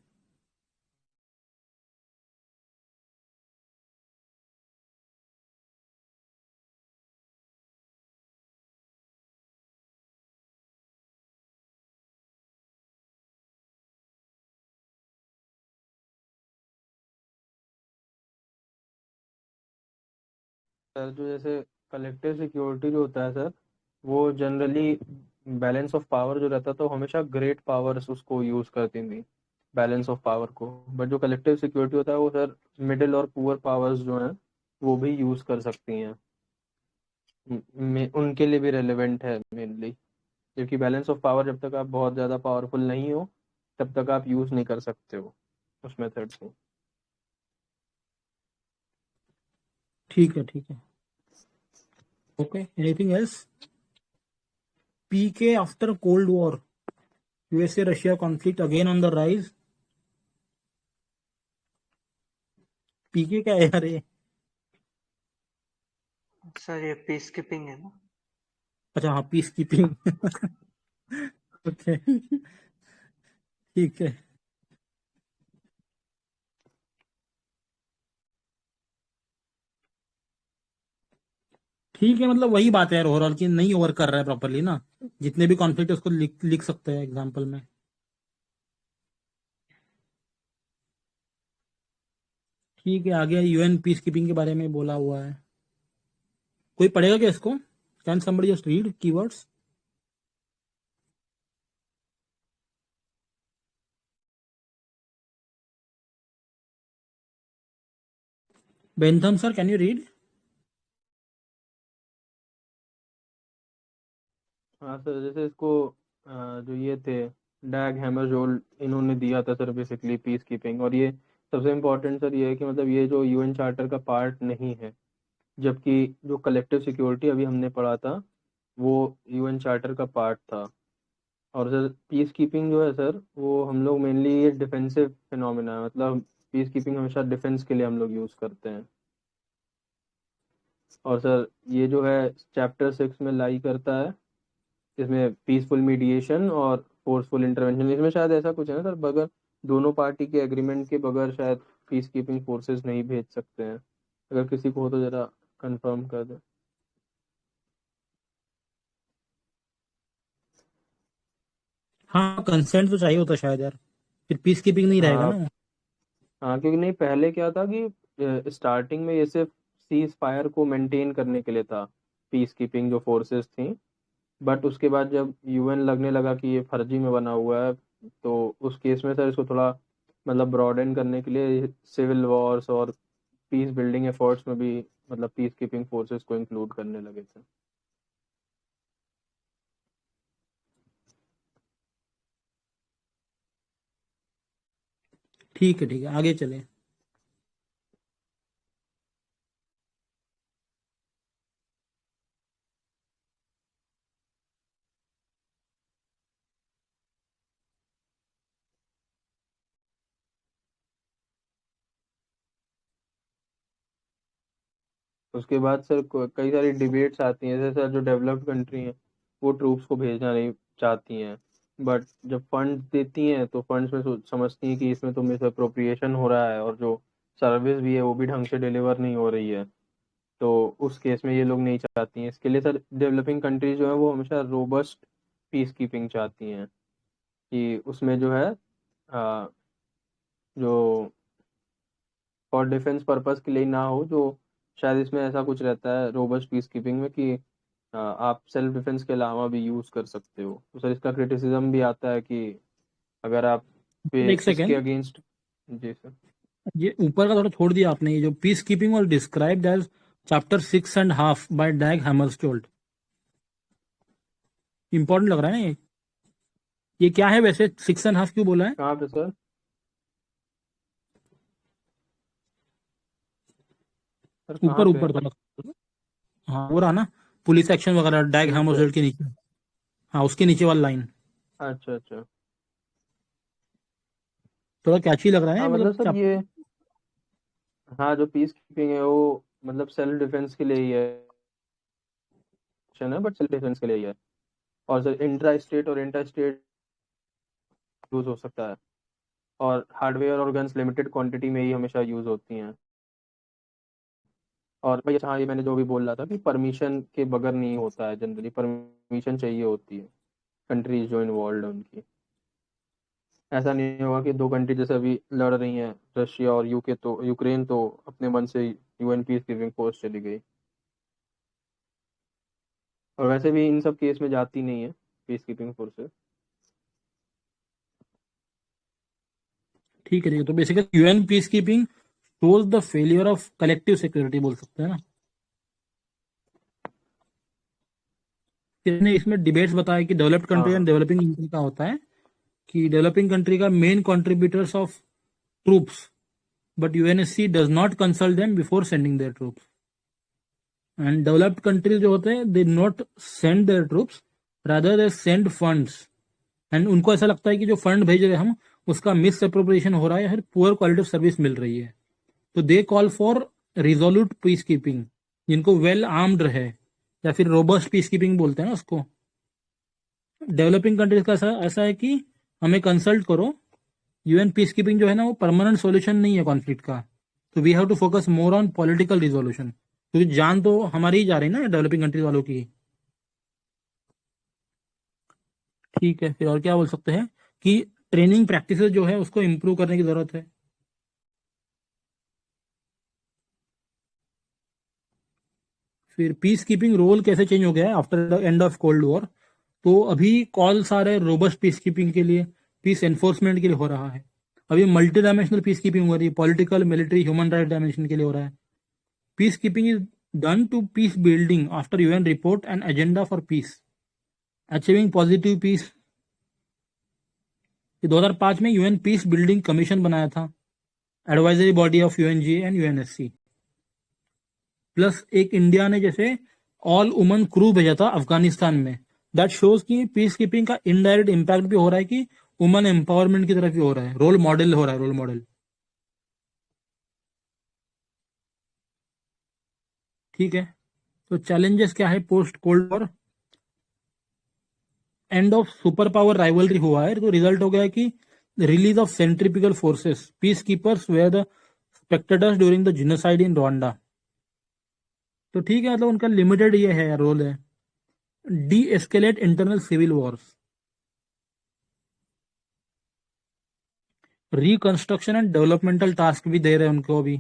सर जो जैसे कलेक्टिव सिक्योरिटी जो होता है सर, वो जनरली बैलेंस ऑफ पावर जो रहता था, वो हमेशा ग्रेट पावर्स उसको यूज करती थी, बैलेंस ऑफ पावर को। बट जो कलेक्टिव सिक्योरिटी होता है वो सर मिडिल और पुअर पावर्स जो हैं वो भी यूज कर सकती हैं। उनके लिए भी रेलेवेंट है मेनली, जबकि बैलेंस ऑफ पावर जब तक आप बहुत ज़्यादा पावरफुल नहीं हो तब तक आप यूज नहीं कर सकते हो उस मेथड को। ठीक है, ठीक है, okay. Anything else? PK after cold war, USA Russia conflict again on the rise. PK क्या है यार ये? सर ये पीस कीपिंग है ना। अच्छा हाँ, पीस कीपिंग। ओके, ठीक है। ठीक है, मतलब वही बात है यार, ओवरऑल की नहीं ओवर कर रहा है प्रॉपरली ना। जितने भी कॉन्फ्लिक्ट है उसको लिख लिख सकते हैं एग्जाम्पल में। ठीक है, आगे यूएन पीस कीपिंग के बारे में बोला हुआ है। कोई पढ़ेगा क्या इसको? Can somebody just read keywords? Bentham sir, can you read? हाँ सर, जैसे इसको जो ये थे डैग हैमरजोल्ड, इन्होंने दिया था सर बेसिकली पीस कीपिंग। और ये सबसे इम्पोर्टेंट सर ये है कि मतलब ये जो यूएन चार्टर का पार्ट नहीं है, जबकि जो कलेक्टिव सिक्योरिटी अभी हमने पढ़ा था वो यूएन चार्टर का पार्ट था। और सर पीस कीपिंग जो है सर, वो हम लोग मेनली ये डिफेंसिव फिनोमिना है, मतलब पीस कीपिंग हमेशा डिफेंस के लिए हम लोग यूज़ करते हैं। और सर ये जो है चैप्टर 6 में लाई करता है, इसमें पीसफुल मीडिएशन और फोर्सफुल इंटरवेंशन, इसमें शायद ऐसा कुछ है ना सर, बगैर दोनों पार्टी के एग्रीमेंट के बगैर शायद पीस कीपिंग फोर्सेस नहीं भेज सकते हैं। अगर किसी को हो तो ज़रा कंफर्म कर दे। हाँ, कंसेंट तो चाहिए होता शायद यार, फिर पीस कीपिंग नहीं रहेगा हाँ ना। हाँ, क्योंकि नहीं पहले क्या था कि स्टार्टिंग में ये सिर्फ सीज फायर को मेंटेन करने के लिए था, पीस कीपिंग जो फोर्सेस थी। बट उसके बाद जब यूएन लगने लगा कि ये फर्जी में बना हुआ है, तो उस केस में सर इसको थोड़ा मतलब ब्रॉडेन करने के लिए सिविल वॉर्स और पीस बिल्डिंग एफर्ट्स में भी मतलब पीस कीपिंग फोर्सेस को इंक्लूड करने लगे थे। ठीक है, ठीक है, आगे चले। उसके बाद सर कई सारी डिबेट्स आती हैं, जैसे सर जो डेवलप्ड कंट्री हैं वो ट्रूप्स को भेजना नहीं चाहती हैं, बट जब फंड देती हैं तो फंड्स में समझती हैं कि इसमें तो मिस अप्रोप्रिएशन हो रहा है और जो सर्विस भी है वो भी ढंग से डिलीवर नहीं हो रही है, तो उस केस में ये लोग नहीं चाहती हैं। इसके लिए सर डेवलपिंग कंट्रीज जो है वो हमेशा रोबस्ट पीस कीपिंग चाहती हैं कि उसमें जो है जो फॉर डिफेंस पर्पस के लिए ना हो, जो शायद इसमें ऐसा कुछ रहता है रोबस्ट पीस कीपिंग में कि आप सेल्फ डिफेंस के अलावा भी यूज कर सकते हो। तो सर इसका क्रिटिसिज्म भी आता है कि अगर आप पे एक इसके सेकेंड, अगेंस्ट। जी सर। ये ऊपर का थोड़ा छोड़ दिया आपने। ये जो पीस कीपिंग और described as chapter 6.5 bye डैग हैमरस्टोल्ड, important लग रहा है ना ये क्या है वैसे? 6.5 क्यों बोला है? कहाँ पे सर? सर कहाँ ऊपर पे? ऊपर थोड़ा, हाँ वो रहा ना, पुलिस एक्शन वगैरह डैग ठीक है। हैमरस्टोल्ड के नीचे, हाँ उसके नीचे वाला लाइन अच्छा अच्छा। थोड़ा कैची लग रहा है हाँ मतलब सर मतलब ये, हाँ जो पीस कीपिंग है वो मतलब सेल्फ डिफेंस के लिए ही है, बट सेल्फ डिफेंस के लिए ही है। और सर इंट्रा स्टेट और इंटर स्टेट यूज हो सकता है, और हार्डवेयर और गन्स लिमिटेड क्वांटिटी में ही हमेशा यूज होती हैं। और भाई हाँ, ये मैंने जो भी बोल रहा था कि परमिशन के बगैर नहीं होता है, जनरली परमिशन चाहिए होती है कंट्रीज जो इन्वॉल्व है उनकी। ऐसा नहीं होगा कि दो कंट्री जैसे अभी लड़ रही हैं, रशिया और यूके, तो यूक्रेन तो अपने मन से यूएन पीस कीपिंग फोर्स चली गई, और वैसे भी इन सब केस में जाती नहीं है पीस कीपिंग फोर्सेस। ठीक है। तो basically UN peace keeping shows the failure of collective security बोल सकते हैं ना। इसने इसमें डिबेट्स बताया कि developed country and developing country का होता है कि डेवलपिंग कंट्री का main contributors of troops, but UNSC does not consult them before sending their troops, and developed countries जो होते हैं they not send their troops, rather they send funds, and उनको ऐसा लगता है कि जो फंड भेज रहे हैं हम उसका मिस अप्रोप्रिएशन हो रहा है या फिर पुअर क्वालिटी ऑफ सर्विस मिल रही है। तो they call for resolute peace keeping, जिनको वेल आर्म्ड रहे, या फिर रोबस्ट पीस कीपिंग बोलते हैं ना उसको। डेवलपिंग कंट्रीज का ऐसा है कि हमें कंसल्ट करो, यूएन पीस कीपिंग जो है ना वो परमानेंट सॉल्यूशन नहीं है कॉन्फ्लिक्ट का, तो we have to focus more on political resolution, क्योंकि जान तो हमारी ही जा रही है ना डेवलपिंग कंट्रीज वालों की। ठीक है, फिर और क्या बोल सकते हैं कि ट्रेनिंग प्रैक्टिसेस जो है उसको इम्प्रूव करने की जरूरत है। फिर पीस कीपिंग रोल कैसे चेंज हो गया है after the end of cold war. तो अभी कॉल्स आ रहे हैं रोबस्ट पीस कीपिंग के लिए, पीस एनफोर्समेंट के लिए हो रहा है। अभी मल्टी डायमेंशनल पीस कीपिंग हो रही है, political, military, human right dimension के लिए हो रहा है। Peace keeping is done to peace building after UN report and agenda for peace, achieving positive peace. 2005 में यूएन पीस बिल्डिंग कमीशन बनाया था, advisory body of UNGA and UNSC, plus एक India ने जैसे ऑल वुमन क्रू भेजा था अफगानिस्तान में। That shows कि पीस कीपिंग का इनडायरेक्ट इंपैक्ट भी हो रहा है कि वुमन एम्पावरमेंट की तरफ भी हो रहा है, रोल मॉडल हो रहा है, रोल मॉडल। ठीक है, तो चैलेंजेस क्या है post cold war? End of super power rivalry हुआ है, तो रिजल्ट हो गया कि release of centripetal forces, peace keepers were the spectators during the genocide in Rwanda. तो ठीक है, मतलब उनका लिमिटेड ये है रोल है। De escalate internal civil wars, reconstruction and developmental task भी दे रहे हैं उनको अभी।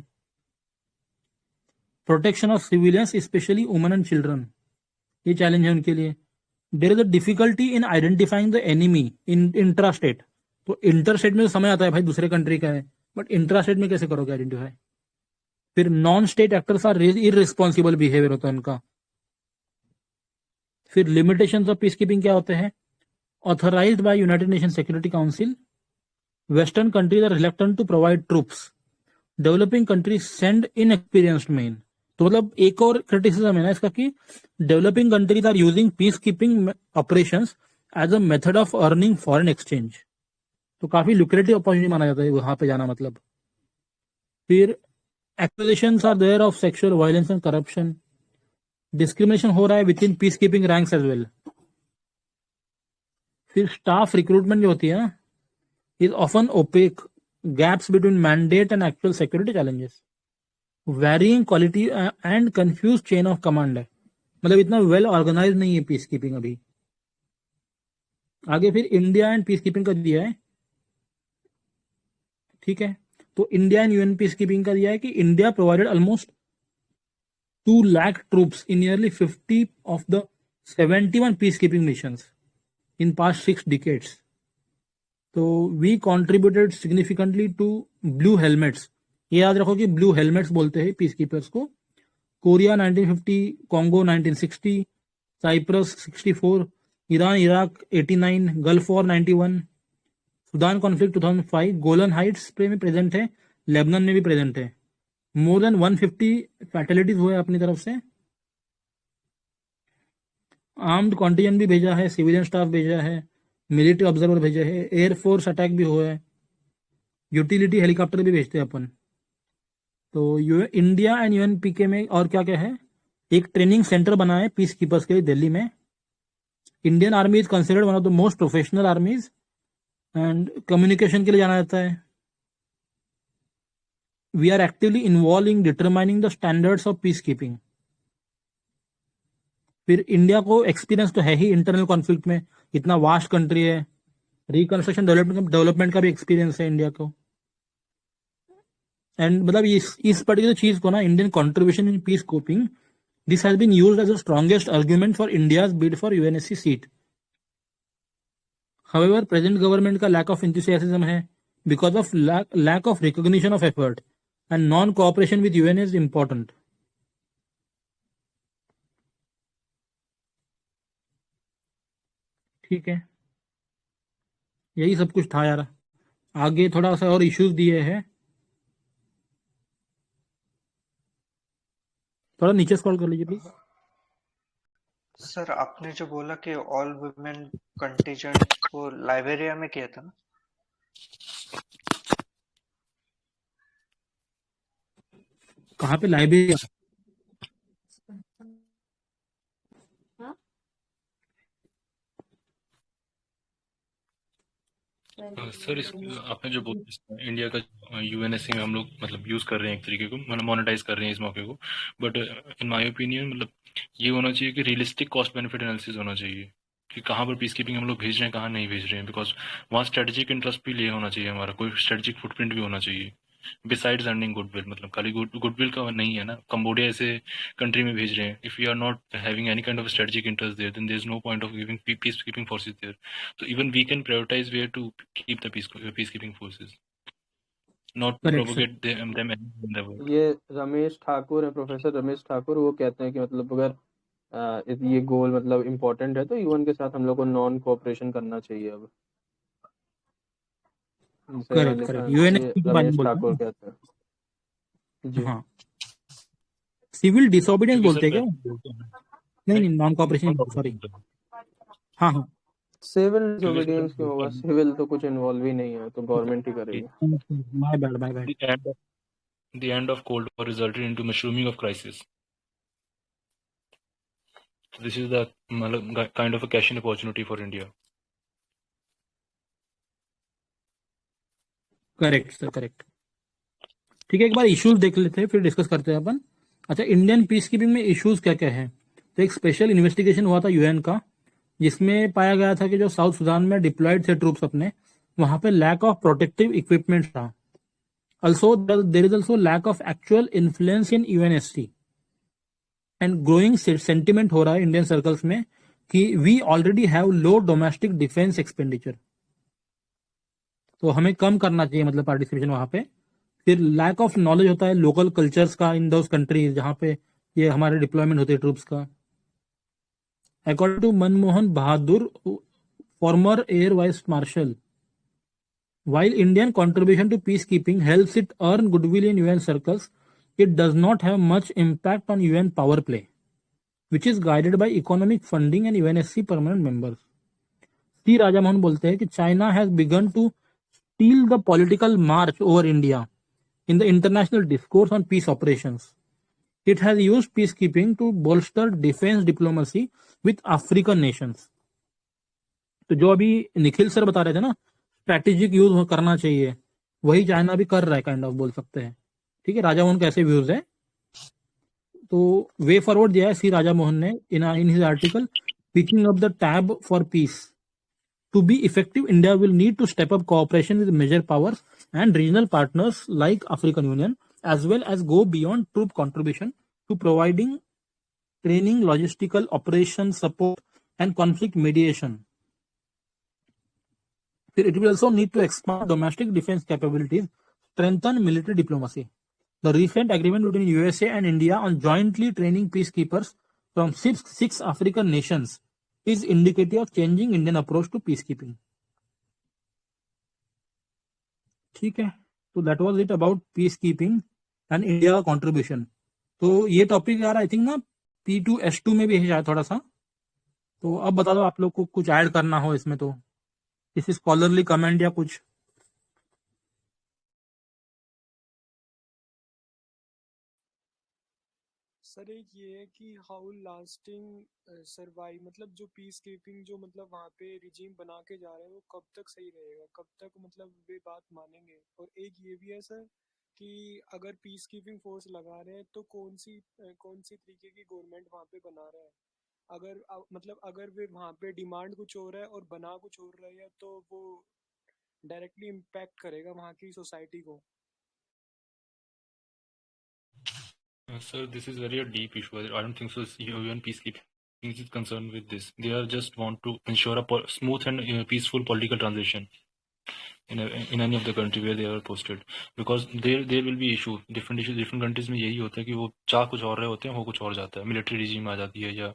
Protection of civilians specially women and children, ये चैलेंज है उनके लिए। There is a difficulty in identifying the enemy in intra state. तो इंटर स्टेट में तो समझ आता है भाई दूसरे कंट्री का है, बट इंट्रा स्टेट में कैसे करोगे आइडेंटिफाई? फिर non state actors are irresponsible behaviour होता है उनका। फिर लिमिटेशंस ऑफ पीस कीपिंग क्या होते हैं? Authorised by United Nation Security Council, western countries are reluctant to provide troops, developing countries send inexperienced man. तो मतलब एक और क्रिटिसिज्म है ना इसका कि developing countries are using peace keeping operations as a method of earning foreign exchange. तो काफी लुक्रेटिव अपॉर्चुनिटी माना जाता है वहां पे जाना मतलब। फिर acquisitions are there of sexual violence and corruption, discrimination हो रहा है within peace keeping ranks as well. फिर स्टाफ रिक्रूटमेंट जो होती है ना, is often opaque, gaps between mandate and actual security challenges, varying quality and confuse chain of command है, मतलब इतना वेल ऑर्गेनाइज नहीं है पीस कीपिंग अभी। आगे फिर इंडिया एंड पीस कीपिंग का दिया है, ठीक है। तो India and UN peace keeping का दिया है कि India provided almost 2 lakh troops in nearly 50 of the 71 peacekeeping missions in past 6 decades. So we contributed significantly to blue helmets. ये याद रखो कि ब्लू हेलमेट्स बोलते हैं पीस कीपर्स को। Korea 1950, Congo 1960, Cyprus 64, Iran Iraq 89, Gulf war 91, Sudan conflict 2005, Golan Heights पे में present है, लेबनान में भी प्रेजेंट है। मोर देन 150 फैटेलिटीज हुए अपनी तरफ से। आर्म्ड कॉन्टिजेंट भी भेजा है, सिविलियन स्टाफ भेजा है, मिलिट्री ऑब्जर्वर भेजे है, एयरफोर्स अटैक भी हुआ है, यूटिलिटी हेलीकॉप्टर भी भेजते हैं अपन। तो इंडिया एंड यूएनपीके में और क्या क्या है, एक ट्रेनिंग सेंटर बना है पीस कीपर्स के लिए दिल्ली में। Indian army is considered one of the most professional आर्मीज and communication के लिए जाना जाता है। We are actively involved in determining the standards of peacekeeping. फिर इंडिया को एक्सपीरियंस तो है ही इंटरनल कॉन्फ्लिक्ट में, इतना वास्ट कंट्री है। रिकंस्ट्रक्शन डेवलपमेंट का भी एक्सपीरियंस है इंडिया को। एंड मतलब इस पर्टिकुलर चीज को ना, Indian contribution in peace keeping, this has been used as the strongest argument for India's bid for UNSC seat. However present government का लैक ऑफ एंथुसियासिज्म है because of lack of recognition of effort and non-cooperation with UN is important. ठीक है, यही सब कुछ था यार। आगे थोड़ा सा और इश्यूज दिए हैं, थोड़ा नीचे स्क्रॉल कर लीजिए प्लीज। सर आपने जो बोला कि ऑल वुमेन कंटिजेंट वो लाइबेरिया में किया था ना? कहाँ पे? लाइब्रेरी? सर आपने जो बोला इंडिया का यूएनएससी में हम लोग मतलब यूज कर रहे हैं एक तरीके को, मतलब मोनेटाइज कर रहे हैं इस मौके को, बट इन माय ओपिनियन मतलब ये होना चाहिए कि रियलिस्टिक कॉस्ट बेनिफिट एनालिसिस होना चाहिए कि कहाँ पर पीस कीपिंग हम लोग भेज रहे हैं, कहाँ नहीं भेज रहे हैं, बिकॉज वहाँ स्ट्रेटेजिक इंटरेस्ट भी ले होना चाहिए, हमारा कोई स्ट्रेटेजिक फुटप्रिंट भी होना चाहिए बिसाइड्स अर्निंग गुडविल। मतलब खाली गुडविल का नहीं है ना, कंबोडिया ऐसे कंट्री में भेज रहे हैं, if you are not having any kind of strategic interest there then there is no point of giving peace keeping forces there. तो even we can prioritize where to keep the peace keeping forces, not propagate them in the world. ये रमेश ठाकुर है, professor Ramesh Thakur, वो कहते हैं कि मतलब अगर ये गोल मतलब इम्पोर्टेंट है तो यूएन के साथ हम लोग को नॉन कोऑपरेशन करना चाहिए। अब करेक्ट यूएन रमेश ठाकुर कहते हैं जी। हाँ, सिविल डिसोबीडियंस बोलते हैं क्या? नहीं, नॉन कोऑपरेशन, सॉरी। हाँ हाँ, सिविल डिसोबीडियंस क्यों होगा? सिविल तो कुछ इन्वॉल्व ही नहीं है, तो गवर्नमेंट ही करेगी। My bad. The end of Cold War resulted into mushrooming of crisis. This is the kind of a cash-in opportunity for India. Correct sir, correct. ठीक है, एक बार इश्यूज देख लेते हैं फिर डिस्कस करते हैं अपन। अच्छा, इंडियन पीस कीपिंग में इश्यूज क्या क्या है? तो एक स्पेशल इन्वेस्टिगेशन हुआ था यूएन का, जिसमें पाया गया था कि जो साउथ सुडान में डिप्लॉयड थे ट्रूप्स अपने, वहां पे लैक ऑफ प्रोटेक्टिव इक्विपमेंट था। Also, there is also lack of actual influence in UNSC and growing sentiment हो रहा है इंडियन सर्कल्स में कि we already have low domestic defense expenditure, तो हमें कम करना चाहिए मतलब पार्टिसिपेशन वहां पे। फिर लैक ऑफ नॉलेज होता है लोकल कल्चर्स का इन दोस कंट्रीज जहां पे ये हमारे डिप्लॉयमेंट होते हैं ट्रूप्स का। According to Manmohan Bahadur, former air vice marshal, while Indian contribution to peacekeeping helps it earn goodwill in UN circles, it does not have much impact on UN power play, which is guided by economic funding and UNSC permanent members. C. Rajamohan बोलते हैं कि China has begun to steal the political march over India in the international discourse on peace operations. It has used peacekeeping to bolster defense diplomacy with African nations. तो जो अभी Nikhil sir बता रहे थे ना स्ट्रैटेजिक यूज करना चाहिए, वही चाइना भी कर रहा है काइंड ऑफ बोल सकते हैं। ठीक है, राजा मोहन कैसे व्यूज है, तो वे फॉरवर्ड दिया है सी राजा मोहन ने इन his article picking up the tab for piece. To be effective, India will need to step up cooperation with major powers and regional partners like African Union, as well as go beyond troop contribution to providing training, logistical operation support, and conflict mediation. It will also need to expand domestic defense capabilities, strengthen military diplomacy. The recent agreement between USA and India on jointly training peacekeepers from six African nations is indicative of changing Indian approach to peacekeeping. ठीक है, तो that was it about peace keeping and India का contribution. तो ये topic यार I think ना P2S2 में भी है शायद थोड़ा सा। तो अब बता दो आप लोग को कुछ ऐड करना हो इसमें, तो किसी स्कॉलरली कमेंट या कुछ। सर एक ये है कि हाउ लास्टिंग सरवाइव, मतलब जो पीस कीपिंग जो मतलब वहाँ पे रिजीम बना के जा रहे हैं वो कब तक सही रहेगा, कब तक मतलब वे बात मानेंगे। और एक ये भी है सर कि अगर पीस कीपिंग फोर्स लगा रहे हैं तो कौन सी तरीके की गवर्नमेंट वहाँ पे बना रहा है। अगर मतलब अगर वे वहाँ पे डिमांड कुछ और है और बना कुछ और रहे हैं तो वो डायरेक्टली इम्पैक्ट करेगा वहाँ की सोसाइटी को। Sir, this is very a deep issue. I don't think so. UN peacekeeping is concerned with this. They are just want to ensure a smooth and peaceful political transition in any of the country where they are posted. Because there will be issue. Different countries में यही होता है कि वो चाह कुछ और रहे होते हैं, हो कुछ और जाता है। मिलिट्री regime आ जाती है या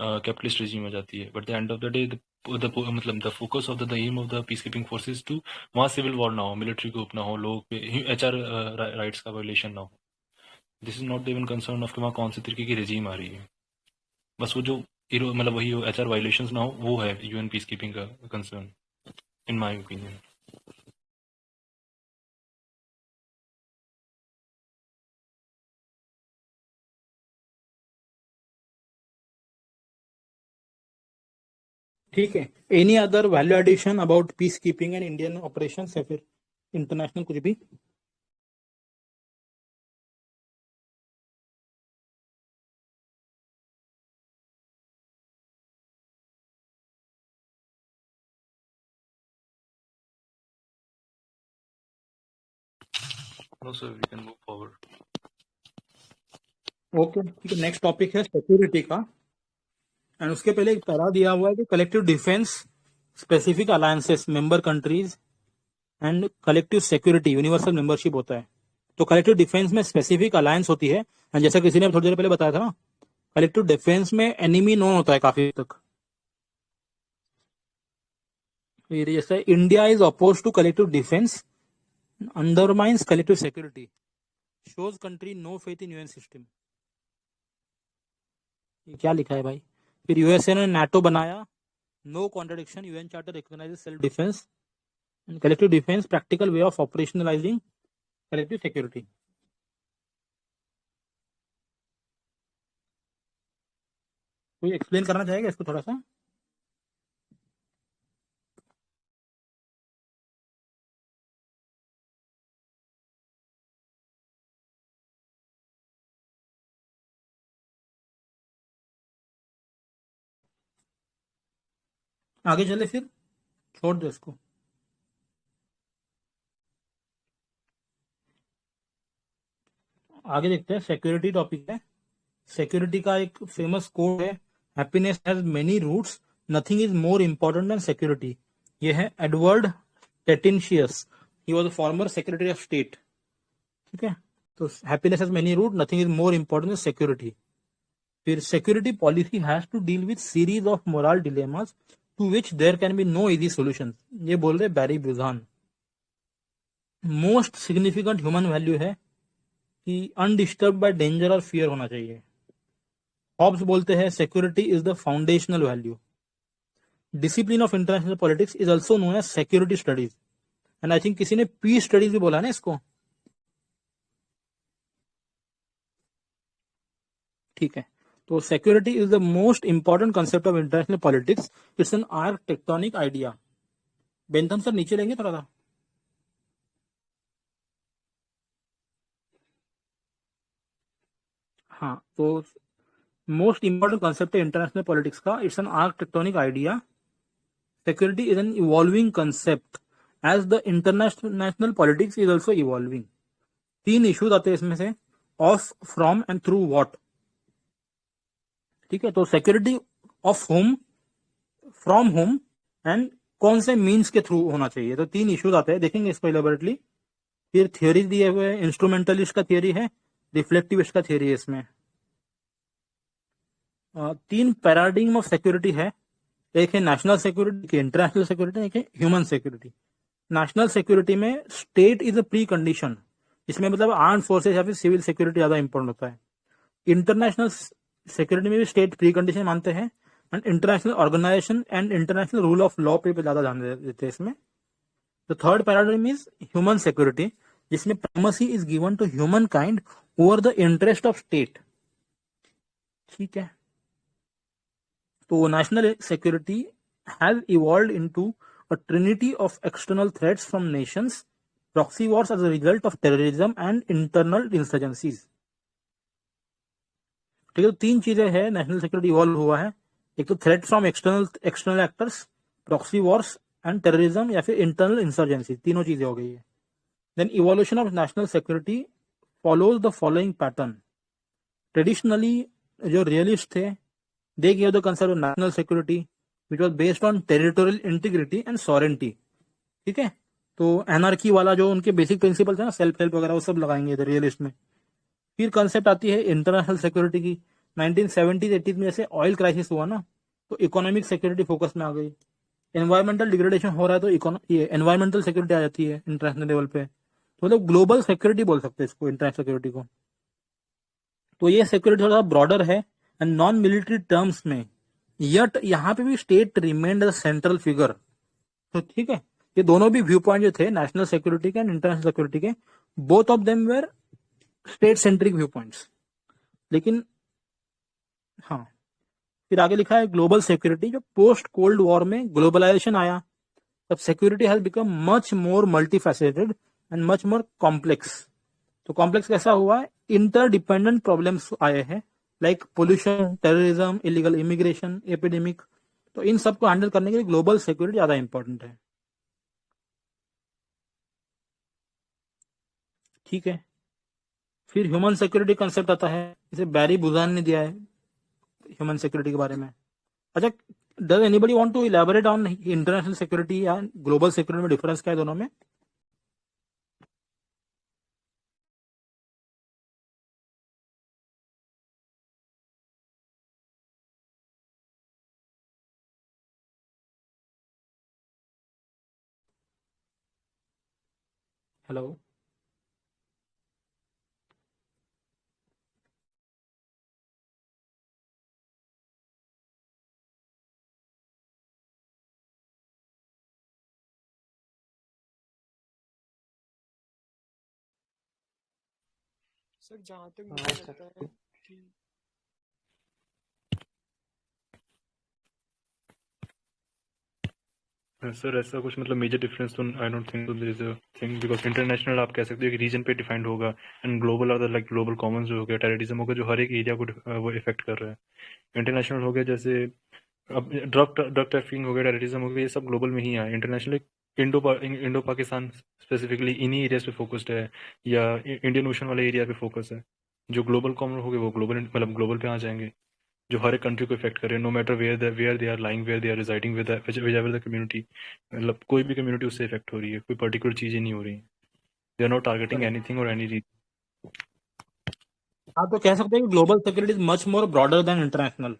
कैपिटलिस्ट regime आ जाती है। But the end of the day, मतलब the focus of the aim of the peacekeeping forces to वहाँ civil war ना हो, मिलिट्री ग्रुप ना हो, लोगों पे HR राइट्स का वायलेशन ना हो। This is not even concern of कि वहाँ कौन सी तरीके की रेजीम आ रही है। बस वो जो मतलब वही HR वायलेशंस ना हो, वो है UN पीस कीपिंग का कंसर्न इन माय ओपिनियन। ठीक है, any other value addition about peace keeping and Indian operations या फिर इंटरनेशनल कुछ भी? No sir, we can move forward. Okay, ठीक है, नेक्स्ट टॉपिक है सिक्योरिटी का। एंड उसके पहले एक तरह दिया हुआ है कि collective defence, specific alliances, member countries and collective security universal membership होता है। तो कलेक्टिव डिफेंस में स्पेसिफिक अलायंस होती है, एंड जैसा किसी ने थोड़ी देर पहले बताया था ना, कलेक्टिव डिफेंस में एनिमी नोन होता है काफी तक। जैसे India is oppose to collective defence, undermines collective security, shows country no faith in UN system. ये क्या लिखा है भाई? फिर यूएसए ने नाटो बनाया, no contradiction, UN charter recognizes self defence and collective defence, practical way of operationalizing collective security. कोई explain करना चाहेगा इसको थोड़ा सा? आगे चले फिर, छोड़ दो इसको। आगे देखते हैं, सिक्योरिटी टॉपिक है। सिक्योरिटी का एक फेमस कोड है, happiness has many roots, nothing is more important than security. ये है Edward Stettinius, he was a former secretary of state. ठीक है, तो happiness has many root, nothing is more important than security. फिर security policy has to deal with series of moral dilemmas to which there can be no easy solutions. ये बोल रहे Barry Buzan. Most significant human value है कि undisturb by danger और fear होना चाहिए। Hobbes बोलते हैं security is the foundational value. Discipline of international politics is also known as security studies, and I think किसी ने पीस स्टडीज भी बोला ना इसको। ठीक है, तो security is the most important concept of international politics, it's an architectonic idea. Bentham sir नीचे लेंगे थोड़ा सा। हाँ, तो मोस्ट इंपॉर्टेंट कंसेप्ट है इंटरनेशनल पॉलिटिक्स का, it's an architectonic idea. Security is an evolving concept as the international politics is also evolving. 3 issues आते हैं इसमें से, of, from and through what. ठीक है, तो security of whom, from whom and कौन से मीन्स के थ्रू होना चाहिए। तो 3 इश्यूज आते हैं, देखेंगे इसको इलेबोरेटली। फिर थियोरी दिए हुए हैं, इंस्ट्रूमेंटलिस्ट का थियोरी है, रिफ्लेक्टिविस्ट का थियोरी है इसमें। 3 पैराडिग्म ऑफ सिक्योरिटी है, एक है नेशनल सिक्योरिटी, एक इंटरनेशनल सिक्योरिटी, एक है ह्यूमन सिक्योरिटी। नेशनल सिक्योरिटी में state is a pre condition, इसमें मतलब आर्म फोर्सेस या फिर सिविल सिक्योरिटी ज्यादा इंपॉर्टेंट होता है। इंटरनेशनल सिक्योरिटी में भी स्टेट प्री कंडीशन मानते हैं, and international organization and international rule of law पे ज्यादा ध्यान देते हैं इसमें। The third paradigm is human security, जिसमें primacy is given to humankind over the interest of state. ठीक है, तो national security has evolved into a trinity of external threats from nations, proxy wars as a result of terrorism and internal insurgencies। ठीक है, तो 3 चीजें हैं national security evolve हुआ है, एक तो threat from external actors, proxy wars and terrorism या फिर इंटरनल इंसर्जेंसी, तीनों चीजें हो गई है। Then evolution of national security follows the following pattern. Traditionally जो रियलिस्ट थे, they give the concept of national security which was based on territorial integrity and sovereignty। ठीक है, तो एनार्की वाला जो उनके बेसिक प्रिंसिपल्स है ना, सेल्फ हेल्प वगैरह, वो सब लगाएंगे इधर रियलिस्ट में। फिर कंसेप्ट आती है इंटरनेशनल सिक्योरिटी की। 1970s-80s में जैसे ऑयल क्राइसिस हुआ ना, तो इकोनॉमिक सिक्योरिटी फोकस में आ गई। एनवायरमेंटल डिग्रेडेशन हो रहा है तो ये एनवायरमेंटल सिक्योरिटी आ जाती है इंटरनेशनल लेवल पे, तो मतलब ग्लोबल सिक्योरिटी बोल सकते हैं इसको, इंटरनेशनल सिक्योरिटी को। तो ये सिक्योरिटी थोड़ा ब्रॉडर है एंड नॉन मिलिट्री टर्म्स में, यट यहाँ पे भी state remained the central figure. तो ठीक है, ये दोनों भी व्यू पॉइंट जो थे नेशनल सिक्योरिटी के एंड इंटरनेशनल सिक्योरिटी के, both of them were state centric viewpoints. लेकिन हाँ, फिर आगे लिखा है ग्लोबल सिक्योरिटी। जो पोस्ट कोल्ड वॉर में ग्लोबलाइजेशन आया, तब सिक्योरिटी has become much more multifaceted and much more complex. तो कॉम्प्लेक्स कैसा हुआ है, इंटरडिपेंडेंट प्रॉब्लम्स आए हैं, like pollution, terrorism, illegal immigration, epidemic. तो इन सबको हैंडल करने के लिए ग्लोबल सिक्योरिटी ज्यादा इंपॉर्टेंट है। ठीक है, फिर ह्यूमन सिक्योरिटी कंसेप्ट आता है, इसे बैरी बुजान ने दिया है ह्यूमन सिक्योरिटी के बारे में। अच्छा, does anybody want to elaborate on international security या ग्लोबल सिक्योरिटी में डिफरेंस क्या है दोनों में? हेलो, सर जहाँ तक मुझे हाँ लगता सर। है कि सर ऐसा कुछ मतलब मेजर डिफरेंस तो I don't think there is a thing, because international आप कह सकते हो कि रीजन पे डिफाइंड होगा, and global are like global common जो हो गया, टेररिज्म हो गया जो हर एक एरिया को वो इफेक्ट कर रहा है। इंटरनेशनल हो गया जैसे अब ड्रग ट्रैफिकिंग हो गया, टेररिज्म हो गया, ये सब ग्लोबल में ही है। इंटरनेशनल इंडो पाकिस्तान स्पेसिफिकली इन्हीं एरियाज पे फोकस्ड है, या इंडियन ओशन वाले एरिया पे फोकस है। जो ग्लोबल कॉमन हो गए वो ग्लोबल मतलब ग्लोबल पे आ जाएंगे, जो हर एक कंट्री को इफेक्ट करे, no matter where they are lying, where they are residing, with the community. मतलब कोई भी कम्युनिटी उससे इफेक्ट हो रही है, कोई पर्टिकुलर चीजें नहीं हो रही, they are not targeting anything और एनी रीजन। आप तो कह सकते हैं कि global security is much more broader than international.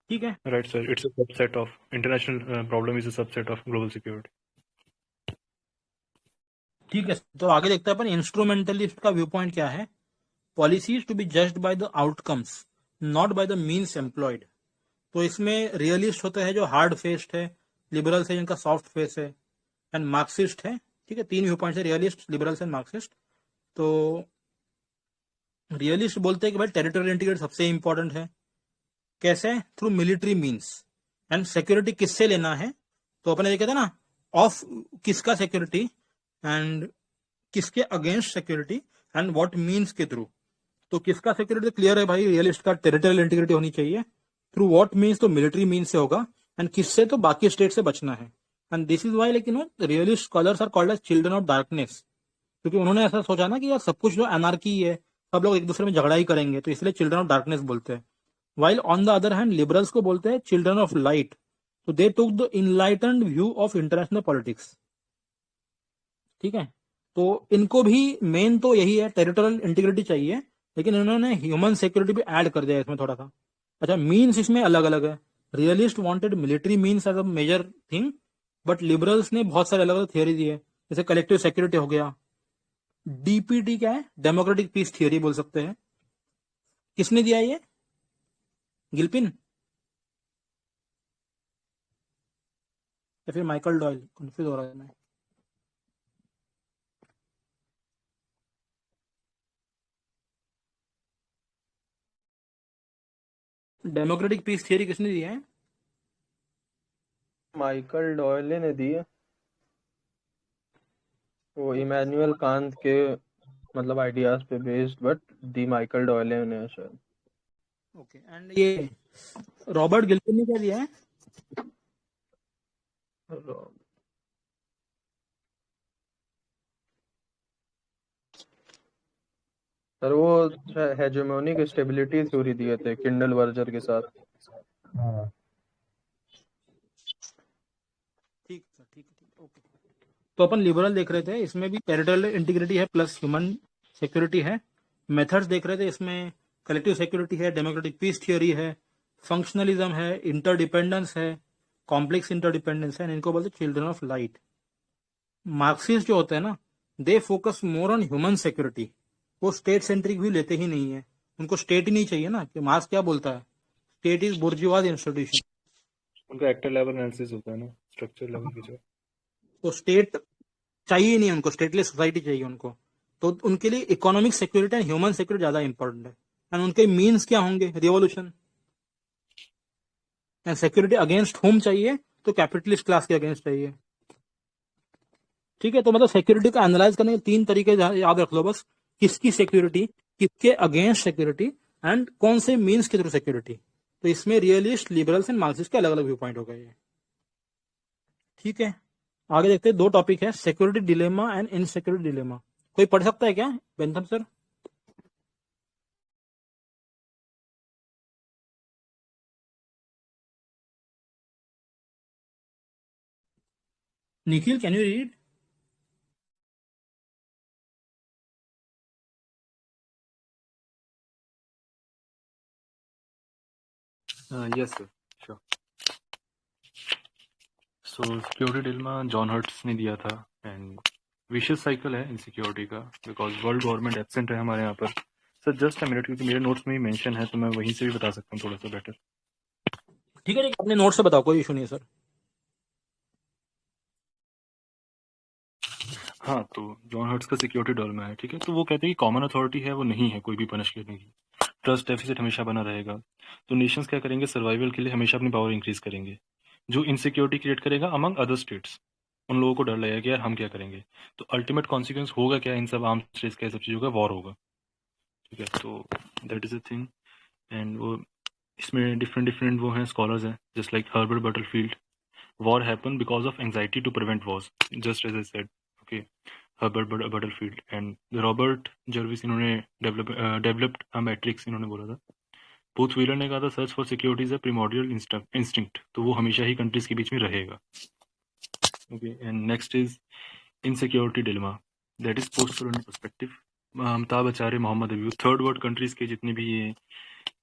ठीक है, right sir, it's a subset of international problem, is a subset of global security. ठीक है, तो आगे देखते हैं अपन इंस्ट्रूमेंटलिस्ट का व्यू पॉइंट क्या है। Policies to be judged by the outcomes not by the means employed. तो इसमें रियलिस्ट होते हैं जो हार्ड फेस्ड है, लिबरल्स है जिनका सॉफ्ट फेस है, एंड मार्क्सिस्ट है। ठीक है, 3 व्यू पॉइंट है, रियलिस्ट, लिबरल्स एंड मार्क्सिस्ट। तो रियलिस्ट बोलते हैं कि भाई टेरिटोरियल इंटीग्रिटी सबसे इंपॉर्टेंट है। कैसे? Through military means. And security किससे लेना है? तो अपने ये कहते हैं ना, ऑफ किसका सिक्योरिटी एंड किसके against security and what means के थ्रू। तो किसका सिक्योरिटी क्लियर है भाई, रियलिस्ट का टेरिटोरियल इंटीग्रिटी होनी चाहिए। थ्रू व्हाट मीन्स तो मिलिट्री मीन्स से होगा, एंड किससे तो बाकी स्टेट से बचना है। And this is why like realist scholars are called as children of darkness, क्योंकि उन्होंने ऐसा सोचा ना कि यार सब कुछ जो एनार्की है, सब लोग एक दूसरे में झगड़ा ही करेंगे, तो इसलिए चिल्ड्रन ऑफ डार्कनेस बोलते हैं। While on the other hand liberals को बोलते हैं चिल्ड्रन ऑफ लाइट, तो they took the enlightened view of international politics. ठीक है, तो इनको भी मेन तो यही है, टेरिटोरियल इंटीग्रिटी चाहिए, लेकिन इन्होंने ह्यूमन सिक्योरिटी भी ऐड कर दिया इसमें थोड़ा सा। अच्छा, मीन्स इसमें अलग अलग है। Realist wanted military means as a major thing, but liberals ने बहुत सारे अलग अलग थियोरी दी है, जैसे कलेक्टिव सिक्योरिटी हो गया। डीपीटी क्या है? डेमोक्रेटिक पीस थियोरी बोल सकते हैं। किसने दिया ये? गिल्पिन या फिर माइकल डॉयल? कंफ्यूज हो रहा है मैं। डेमोक्रेटिक पीस थियोरी किसने दिया है? माइकल डॉयले ने दी है, वो इमैनुअल कांत के मतलब आइडियाज पे बेस्ड, बट दी माइकल डॉयले ने शायद। ओके, एंड ये रॉबर्ट गिल्पिन ने क्या दिया है? सर वो हेजेमोनिक स्टेबिलिटी थ्योरी दिए थे किंडल वर्जर के साथ। ठीक है, ठीक है, ओके। तो अपन लिबरल देख रहे थे, इसमें भी टेरिटोरियल इंटीग्रिटी है प्लस ह्यूमन सिक्योरिटी है। मेथड्स देख रहे थे, इसमें कलेक्टिव सिक्योरिटी है, डेमोक्रेटिक पीस थियोरी है, फंक्शनलिज्म है, इंटरडिपेंडेंस है, कॉम्प्लेक्स इंटरडिपेंडेंस है, इनको बोलते चिल्ड्रन ऑफ लाइट। मार्क्सिस्ट जो होते हैं ना, they focus more on human security, वो स्टेट सेंट्रिक व्यू लेते ही नहीं है, उनको स्टेट ही नहीं चाहिए ना, कि मार्क्स क्या बोलता है, स्टेट इज बुर्जुआज इंस्टीट्यूशन। उनका एक्टर लेवल एनालिसिस होता है ना, स्ट्रक्चर लेवल की जो। तो स्टेट चाहिए नहीं उनको, स्टेटलेस सोसाइटी चाहिए उनको। तो उनके लिए economic security and human security ज्यादा इंपॉर्टेंट है। एंड उनके मीन्स क्या होंगे? Revolution and security against whom चाहिए, तो कैपिटलिस्ट क्लास के अगेंस्ट चाहिए। ठीक है, तो मतलब सिक्योरिटी को एनालाइज करने के 3 तरीके याद रख लो बस, किसकी सिक्योरिटी, किसके अगेंस्ट सिक्योरिटी, एंड कौन से मीन्स के थ्रू सिक्योरिटी। तो इसमें रियलिस्ट, लिबरल्स एंड मार्क्सिस्ट के अलग अलग व्यू पॉइंट हो गए। ठीक है, आगे देखते हैं। 2 टॉपिक है, security dilemma and insecurity dilemma. कोई पढ़ सकता है क्या? Bentham sir. Nikhil, can you read? Yes sir, sure. So security dilemma John Herz ने दिया था, एंड विशियस साइकिल है इनसिक्योरिटी का, बिकॉज वर्ल्ड गवर्नमेंट एब्सेंट है हमारे यहाँ पर। सर जस्ट अ मिनट, क्योंकि मेरे नोट्स में ही मेंशन है, तो मैं वहीं से भी बता सकता हूँ थोड़ा सा बेटर। ठीक है, अपने नोट से बताओ, कोई इशू नहीं है सर। हाँ, तो जॉन हर्ट्स का सिक्योरिटी डिलेमा है, ठीक है। तो वो कहते हैं कि कॉमन अथॉरिटी है वो नहीं है कोई भी पनिश करने की, ट्रस्ट डेफिसिट हमेशा बना रहेगा। तो नेशंस क्या करेंगे? सर्वाइवल के लिए हमेशा अपनी पावर इंक्रीज करेंगे, जो इनसिक्योरिटी क्रिएट करेगा अमंग अदर स्टेट्स। उन लोगों को डर लगेगा कि यार हम क्या करेंगे। तो अल्टीमेट कॉन्सिक्वेंस होगा क्या इन सब आर्म्स रेस का, सब चीज़ों का वॉर होगा। ठीक है, तो that is a thing. And वो इसमें डिफरेंट वो हैं स्कॉलर्स हैं, just like Herbert Butterfield. War happen because of anxiety to prevent wars, just as I said. Okay, Herbert Butterfield and Robert Jervis, इन्होंने डेवलप्ड अ मैट्रिक्स, इन्होंने बोला था। Booth Wheeler ने कहा था search for security is a primordial instinct, तो वो हमेशा ही कंट्रीज के बीच में रहेगा। Okay, and next is insecurity dilemma, that is post colonial perspective. Amitabh Acharya, Mohammed Ayub, third world countries के जितने भी ये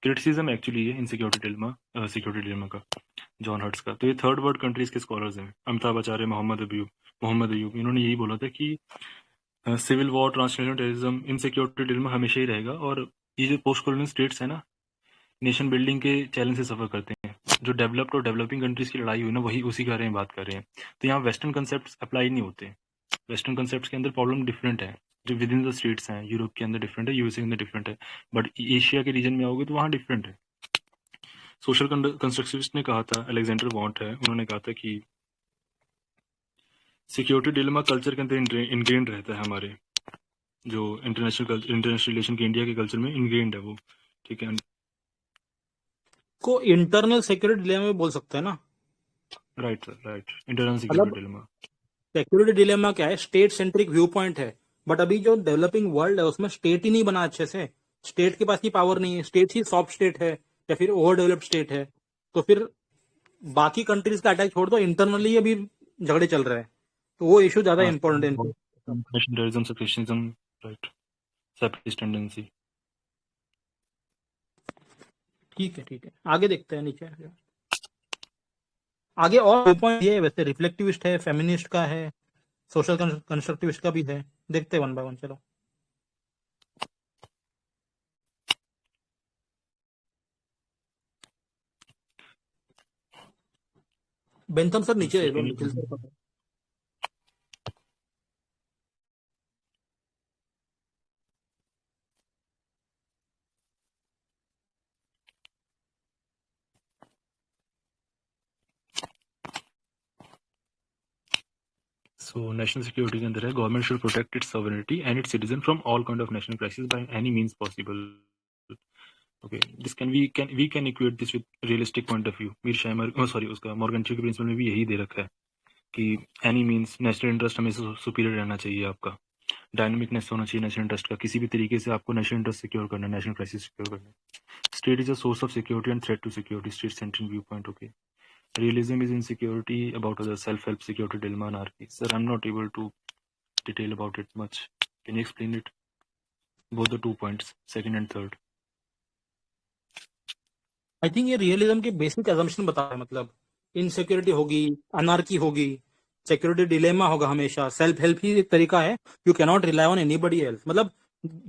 क्रिटिसिज्म एक्चुअली है इनसिक्योरिटी डिलेमा का, जॉन हर्ट्स का। तो ये थर्ड वर्ल्ड कंट्रीज के स्कॉलर्स हैं, अमिताभ आचार्य, मोहम्मद अयूब, इन्होंने यही बोला था कि civil war, transnational terrorism, insecurity dilemma हमेशा ही रहेगा। और ये जो पोस्ट कोलोनियल स्टेट्स है ना, नेशन बिल्डिंग के चैलेंज से सफर करते हैं। जो डेवलप्ड और डेवलपिंग कंट्रीज की लड़ाई हुई ना, वही उसी के बारे में बात कर रहे हैं। तो यहाँ वेस्टर्न कंसेप्ट अप्लाई नहीं होते, वेस्टर्न कंसेप्ट के अंदर प्रॉब्लम डिफरेंट है। विद इन द स्टेट्स हैं, यूरोप के अंदर डिफरेंट है, यूएसए के अंदर डिफरेंट है, बट एशिया के रीजन में आओगे तो वहाँ डिफरेंट है। सोशल कंस्ट्रक्टिविस्ट ने कहा था, अलेक्जेंडर वॉन्ट है, उन्होंने कहा था कि सिक्योरिटी डिलेमा कल्चर के अंदर इनग्रेन्ड रहता है हमारे, जो इंटरनेशनल रिलेशन के इंडिया के कल्चर में इनग्रेन्ड है वो, ठीक है। को इंटरनल सिक्योरिटी डिलेमा बोल सकते हैं ना। Right sir, right, internal security dilemma. Security dilemma क्या है, स्टेट सेंट्रिक व्यू पॉइंट है, बट अभी जो डेवलपिंग वर्ल्ड है उसमें स्टेट ही नहीं बना अच्छे से, स्टेट के पास की पावर नहीं है, स्टेट ही सॉफ्ट स्टेट है या फिर ओवर डेवलप्ड स्टेट है, तो फिर बाकी कंट्रीज का अटैक छोड़ दो, इंटरनली अभी झगड़े चल रहे हैं, तो वो इशू ज्यादा इंपॉर्टेंट है। Nationalism, separatism, right, separatist tendency. ठीक है, आगे देखते हैं नीचे आगे और पॉइंट ये वैसे रिफ्लेक्टिविस्ट है, फेमिनिस्ट का है, सोशल कंस्ट्रक्टिविस्ट का भी है, देखते हैं वन बाय वन। चलो बेंथम सर नीचे Nikhil sir. So national security के अंदर है, government should protect its sovereignty and its citizen from all kind of national crisis by any means possible. Okay, this we can equate this with realistic point of view. उसका मॉर्गनस्टी के principal में भी यही दे रखा है कि एनी मींस नेशनल इंटरेस्ट हमेशा सुपीरियर रहना चाहिए, आपका डायनामिकनेस होना चाहिए नेशनल इंटरेस्ट का, किसी भी तरीके से आपको नेशनल इंटरेस्ट सिक्योर करना, नेशनल क्राइसिस सिक्योर करना। State is a source of security and threat to security, state centric view point. Okay, realism is insecurity about other, self-help, security dilemma, anarchy. Sir, I'm not able to detail about it much. Can you explain it? Both the 2 points, second and third. I think ये realism के basic assumption बता रहा है, मतलब insecurity होगी, anarchy होगी, security dilemma होगा हमेशा, सेल्फ हेल्प ही एक तरीका है, you can not rely on anybody else, मतलब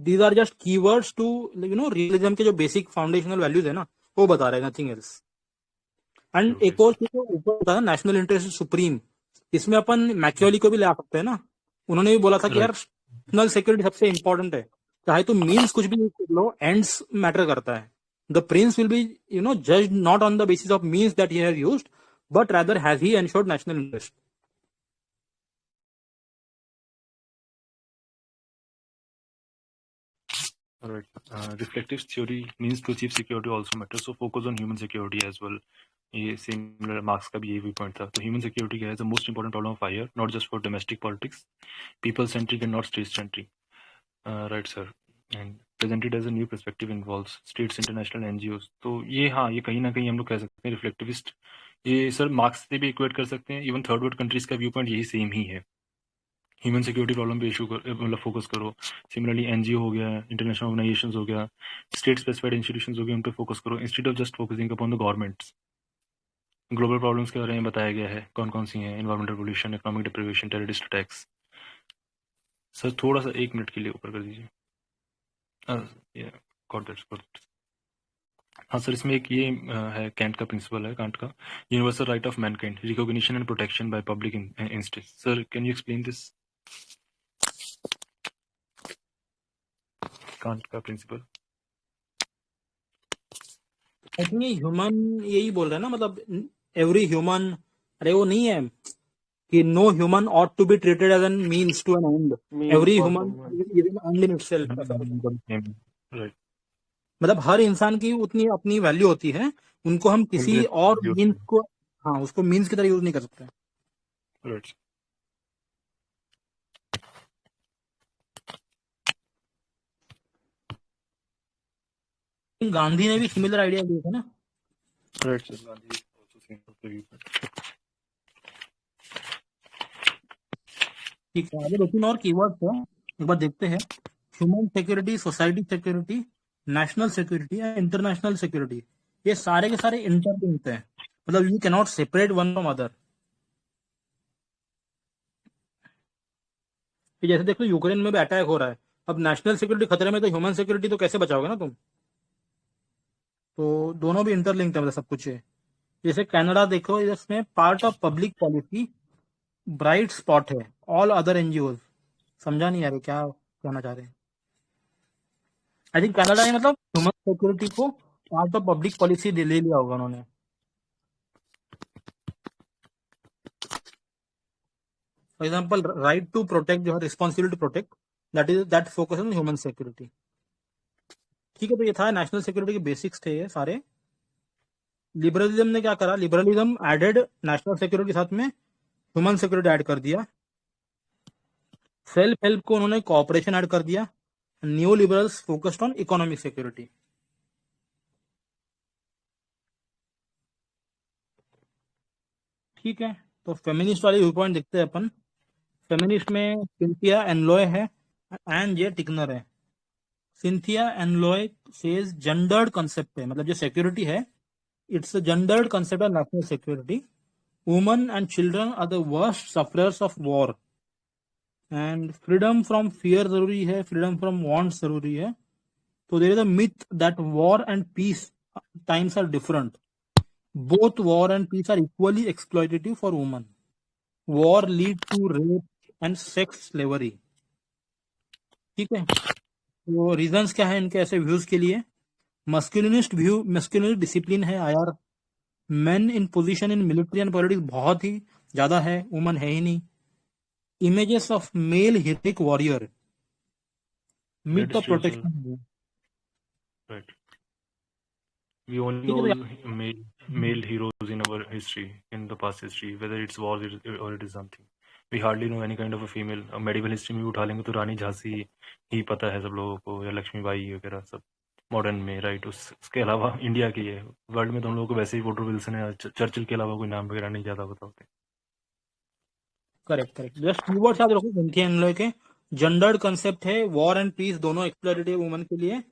these are just keywords to realism के जो बेसिक फाउंडेशनल वैल्यूज है ना, वो बता रहे हैं, नथिंग एल्स। एंड एक और चीज ऊपर बताया, नेशनल इंटरेस्ट सुप्रीम, इसमें अपन मैकियावेली को भी ले आ सकते हैं ना, उन्होंने भी बोला था कि यार नेशनल सिक्योरिटी सबसे इंपॉर्टेंट है, चाहे तो मीन्स कुछ भी लो, एंड्स मैटर करता है। The Prince will be judged not on the basis of means that he has used, but rather has he ensured national interest. Alright. Reflective theory means to achieve security also matters, so focus on human security as well. ये similar marks का भी यही point था। तो human security क्या है, the most important problem of our, not just for domestic politics, people centric and not state centric. Right sir, and presented as a new perspective involves states, international NGOs. तो ये हाँ, ये कहीं ना कहीं हम लोग कह सकते हैं रिफ्लेक्टिविस्ट, ये सर मार्क्स से भी इक्वेट कर सकते हैं, इवन थर्ड वर्ल्ड कंट्रीज का व्यू पॉइंट यही सेम ही है, ह्यूमन सिक्योरिटी प्रॉब्लम पे इशू मतलब फोकस करो। सिमिलरली एनजीओ हो गया, इंटरनेशनल ऑर्गेनाइजेशंस हो गया, स्टेट स्पेसिफाइड इंस्टीट्यूशंस हो गए, उन पे फोकस करो instead of just focusing upon the governments. Global problems के बारे में बताया गया है, कौन कौन सी हैं, environmental pollution, economic deprivation, terrorist attacks. Sir थोड़ा सा 1 मिनट के लिए ऊपर कर दीजिए। हाँ सर, इसमें एक ये है, कैंट का प्रिंसिपल है, कांट का, universal right of Mankind, recognition and protection by public instance. Sir can you explain this, can't का प्रिंसिपल? आई थिंक ये ह्यूमन यही बोल रहा है ना, मतलब एवरी ह्यूमन, अरे वो नहीं है कि no human ought to be treated as an means to an end, every human is an end in itself. Right, मतलब हर इंसान की उतनी अपनी वैल्यू होती है, उनको हम किसी और मींस को, हाँ, उसको मींस की तरह यूज नहीं कर सकते। राइट, गांधी ने भी सिमिलर आइडिया दिए थे ना। Right sir, Gandhi also same of the view. ठीक है, आगे 2-3 और कीवर्ड्स है, एक बार देखते हैं। Human security, society security, national security and international security, ये सारे के सारे इंटरलिंक्ड हैं, मतलब you can not separate one from other. जैसे देखो यूक्रेन में भी अटैक हो रहा है, अब नेशनल सिक्योरिटी खतरे में, तो ह्यूमन सिक्योरिटी तो कैसे बचाओगे ना तुम, तो दोनों भी इंटरलिंक्ड है, मतलब सब कुछ है। जैसे कनाडा देखो, इसमें part of public policy bright spot है, ऑल अदर एनजीओ, समझा नहीं यार क्या कहना चाह रहे हैं। आई थिंक कनाडा ने मतलब ह्यूमन सिक्योरिटी को पार्ट ऑफ पब्लिक पॉलिसी ले लिया होगा उन्होंने। For example right to protect जो है, responsibility to protect, that focus on human security. ठीक है, तो ये था नेशनल सिक्योरिटी के बेसिक्स थे ये सारे। लिबरलिज्म ने क्या करा, लिबरलिज्म एडेड नेशनल सिक्योरिटी के साथ में ह्यूमन सिक्योरिटी ऐड कर दिया। सेल्फ हेल्प को उन्होंने कोऑपरेशन ऐड कर दिया। New liberals focused on economic security. ठीक है, तो फेमिनिस्ट वाले व्यू पॉइंट देखते हैं अपन। फेमिनिस्ट में सिंथिया एनलॉय है एंड जे टिकनर है। Cynthia Enloe says gendered concept है, मतलब जो सिक्योरिटी है it's a gendered concept of national security. Women and children are the worst sufferers of war and freedom from fear जरूरी है, freedom from want जरूरी है। तो there is a myth that war and peace times are different. Both war and peace are equally exploitative for women. War lead to rape and sex slavery. ठीक है, तो reasons क्या है इनके ऐसे व्यूज के लिए? मस्कुलिनिस्ट व्यू, मस्कुलिनिस्ट डिसिप्लिन है आयर। Men in position in military and politics बहुत ही ज्यादा है, वुमन है ही नहीं। Images of male heroic warrior, myth of protection. Right. We only ठीक है, know male heroes in our history, in the past history, whether it's war or it is something. We hardly know any kind of a female. Medieval history में भी उठा लेंगे तो रानी झांसी ही पता है सब लोगों को, या लक्ष्मीबाई वगैरह सब मॉडर्न में, राइट। उसके अलावा इंडिया की है, वर्ल्ड में तो हम लोगों को वैसे ही वुडरो विल्सन है, चर्चिल के अलावा कोई नाम वगैरह नहीं ज्यादा पता होते। Correct correct. जस्ट कीवर्ड्स याद रखो सिंथिया एनलॉय के। जेंडर्ड कंसेप्ट है, वॉर एंड पीस दोनों एक्सप्लॉइटेटिव वुमन के लिए,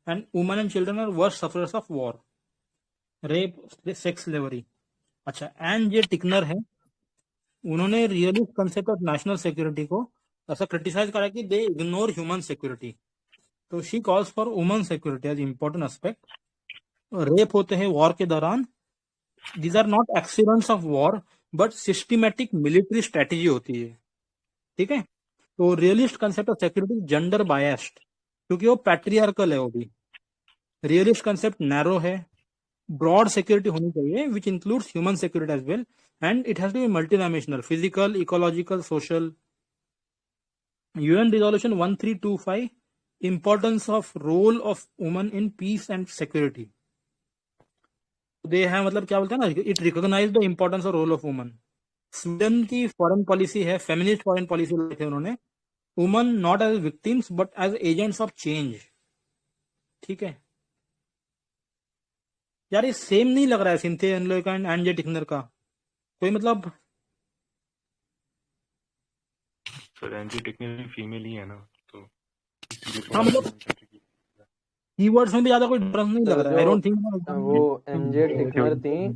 and woman and children are worst sufferers of war, rape, sex slavery. अच्छा, एंड जे टिकनर है, उन्होंने realist concept of national security को ऐसा क्रिटिसाइज करा कि दे इग्नोर ह्यूमन सिक्योरिटी। तो she calls for woman security as important aspect. Rape होते हैं वॉर के दौरान, these are not accidents of war but systematic military strategy होती है। ठीक है, तो realist concept of security gender biased, क्योंकि वो पैट्रियार्कल है। वो भी रियलिस्ट कंसेप्ट नैरो है। ब्रॉड सिक्योरिटी होनी चाहिए which includes human security as well, and it has to be multidimensional, physical, ecological, social. UN resolution 1325, importance of role of women in peace and security. They है मतलब क्या बोलते हैं ना, it recognise the importance of role of women. Sweden की foreign policy है, feminist foreign policy थे उन्होंने, woman not as victims but as agents of change. ठीक है यार, ये सेम नहीं लग रहा है सिंथिया एनलॉय का एंड जे टिकनर का कोई मतलब। सर एनजी टिकनर फीमेल ही है ना, तो हाँ मतलब कीवर्ड्स में भी ज्यादा कोई डिफरेंस नहीं लग रहा है। आई डोंट थिंक वो एनजे टिकनर थी,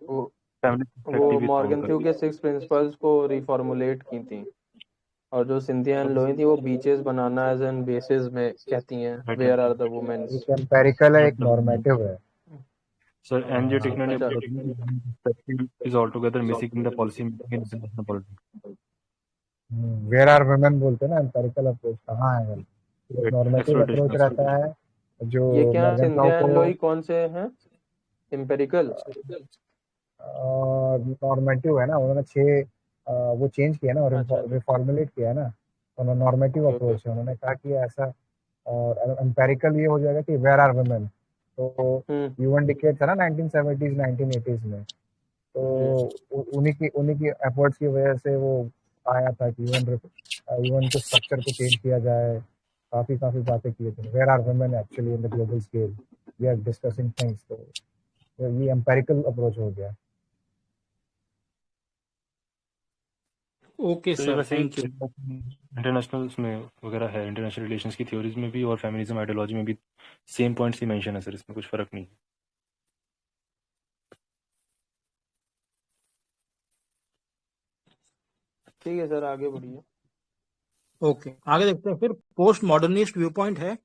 वो मॉर्गनथ्यू के 6 प्रिंसिपल्स को रिफॉर्मुलेट की थी, और जो सिंथिया एनलॉय थी वो beaches banana as an bases में कहती हैं, वेयर आर द वुमेन। एक एम्पिरिकल है, एक नॉर्मेटिव है। सर एनजे टिकनर ने is altogether missing in the policy making in international politics. Where are women बोलते हैं ना, एम्पिरिकल अप्रोच कहाँ है? नॉर्मेटिव अप्रोच रहता है जो ये क्या सिंथिया एनलॉय कौन से हैं? एम्पिरिकल नॉर्मेटिव है ना, उन्होंने 6 वो चेंज किया ना और रिफॉर्मुलेट किया है ना, उन्होंने नॉर्मेटिव अप्रोच है। उन्होंने कहा कि ऐसा, और एम्पिरिकल ये हो जाएगा कि वेयर आर वुमेन। तो यूएन डिकेट था ना 1970s 1980s में, तो उन्हीं की एफर्ट्स की वजह से वो आया था कि यूएन के स्ट्रक्चर को चेंज किया जाए। काफी बातें की थी, where are women actually in the global scale, we are discussing things. तो ये एम्पिरिकल अप्रोच हो गया। Okay sir, thank you. Internationals में वगैरह है, इंटरनेशनल रिलेशंस की थ्योरीज में भी और फेमिनिज्म आइडियोलॉजी में भी सेम पॉइंट्स ही मेंशन है सर, इसमें कुछ फर्क नहीं है। ठीक है सर, आगे बढ़िए। ओके, आगे देखते हैं। फिर पोस्ट मॉडर्निस्ट व्यू पॉइंट है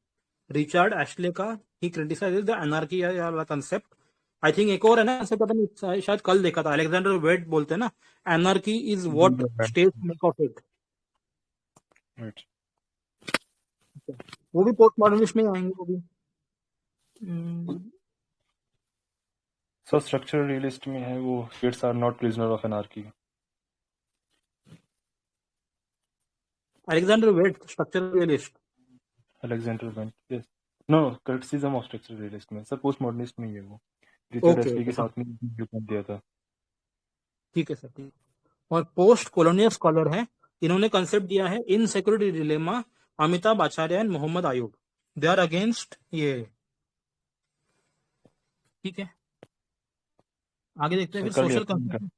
रिचर्ड एशले का। ही क्रिटिसाइजेस द एनार्की वाला कंसेप्ट। आई थिंक एक और है ना, पता नहीं, शायद कल देखा था, अलेक्जेंडर वेट बोलते हैं ना, anarchy is what states make of it. वो भी पोस्ट मॉडर्निस्ट में ही आएंगे वो भी। सर स्ट्रक्चरल रियलिस्ट में है वो, states are not prisoner of anarchy. Alexander Wendt structural realist. Alexander Wendt, yes. No, criticism of structural realist में सर, पोस्ट मॉडर्निस्ट में ही है वो। रिचर्ड एसपी के साथ में व्यू पॉइंट दिया था। ठीक है सर, ठीक। और पोस्ट कॉलोनियल स्कॉलर है, इन्होंने कंसेप्ट दिया है insecurity dilemma, Amitabh Acharya and Mohammed Ayub, they are against ये। ठीक है, आगे देखते हैं फिर सोशल कंस्ट्रक्टिव।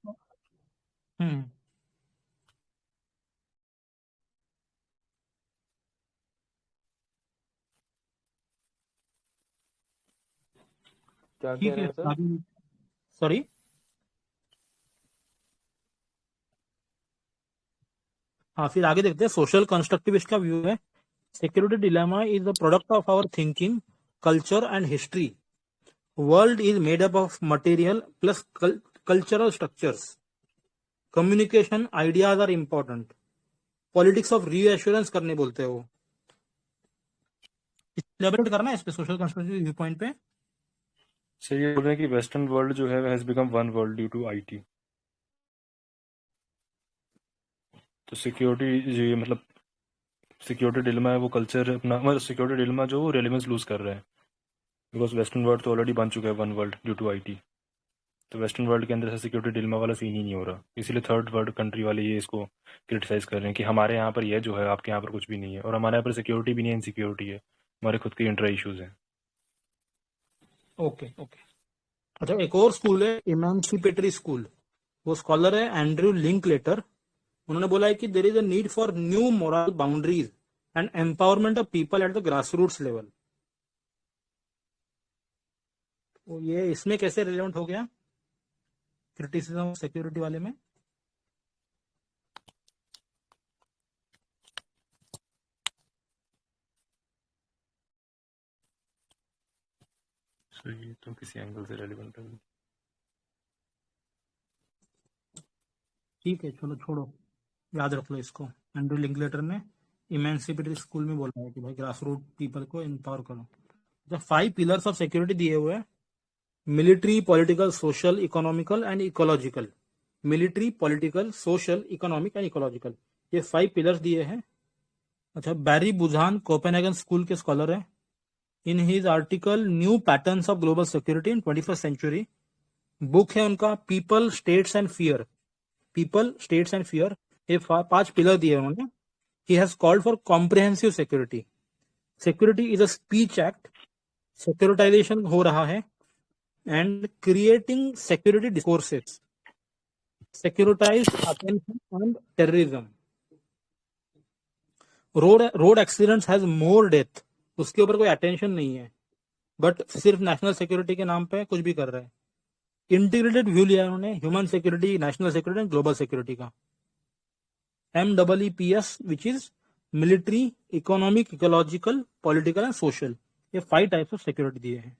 क्या ठीक कह रहे है हैं सर? सॉरी, हाँ फिर आगे देखते हैं सोशल कंस्ट्रक्टिविस्ट का व्यू है, security dilemma is the product of our thinking, culture and history. World is made up of material plus cultural structures. Communication ideas are important. Politics of reassurance करने बोलते हैं वो। इलेबोरेट करना है इस पे, सोशल कंस्ट्रक्टिव व्यू पॉइंट पे। Sir ये बोल रहे हैं कि वेस्टर्न वर्ल्ड जो है has become one world due to IT. तो सिक्योरिटी जो ये मतलब सिक्योरिटी डिलेमा है वो कल्चर अपना, मतलब सिक्योरिटी डिलेमा जो वो रेलेवेंस लूज कर रहा है, बिकॉज वेस्टर्न वर्ल्ड तो ऑलरेडी बन चुका है one world due to IT. तो वेस्टर्न वर्ल्ड के अंदर से सिक्योरिटी डिलेमा वाला सीन ही नहीं हो रहा, इसीलिए थर्ड वर्ल्ड कंट्री वाले ये इसको क्रिटिसाइज कर रहे हैं कि हमारे यहाँ पर ये जो है आपके यहाँ पर कुछ भी नहीं है, और हमारे यहाँ पर सिक्योरिटी भी नहीं है, इनसिक्योरिटी है, हमारे खुद के इंट्रा इश्यूज हैं। Okay okay. अच्छा, एक और स्कूल है इमेंसिपेटरी स्कूल, वो स्कॉलर है एंड्रयू लिंकलेटर। उन्होंने बोला है कि there is a need for new moral boundaries and empowerment of people at the grass roots level. तो ये इसमें कैसे रिलेवेंट हो गया क्रिटिसिज्म ऑफ सिक्योरिटी वाले में? सो ये तो किसी एंगल से रेलेवेंट है। ठीक है, चलो छोड़ो, याद रख लो इसको। एंड्रयू लिंकलेटर ने इमेंसिपेटरी स्कूल में बोला है कि भाई ग्रास रूट पीपल को एम्पावर करो। द 5 पिलर्स ऑफ सिक्योरिटी दिए हुए हैं, military, political, social, economical and ecological. Military, political, social, economic and ecological, ये 5 पिलर्स दिए हैं। अच्छा, बैरी बुझान कोपेनहेगन स्कूल के स्कॉलर है। In his article new patterns of global security in 21st century, book है उनका people, states and fear. People, states and fear, ये 5 pillar दिए उन्होंने। He has called for comprehensive security. Security is a speech act, securitization हो रहा है, and creating security discourses, securitized attention and terrorism. Road accidents has more death, उसके ऊपर कोई attention नहीं है, बट सिर्फ नेशनल सिक्योरिटी के नाम पे कुछ भी कर रहा है। इंटीग्रेटेड व्यू लिया उन्होंने human security, national security and global security का। MEEPS which is military, economic, ecological, political and social, ये 5 टाइप्स ऑफ सिक्योरिटी दिए हैं।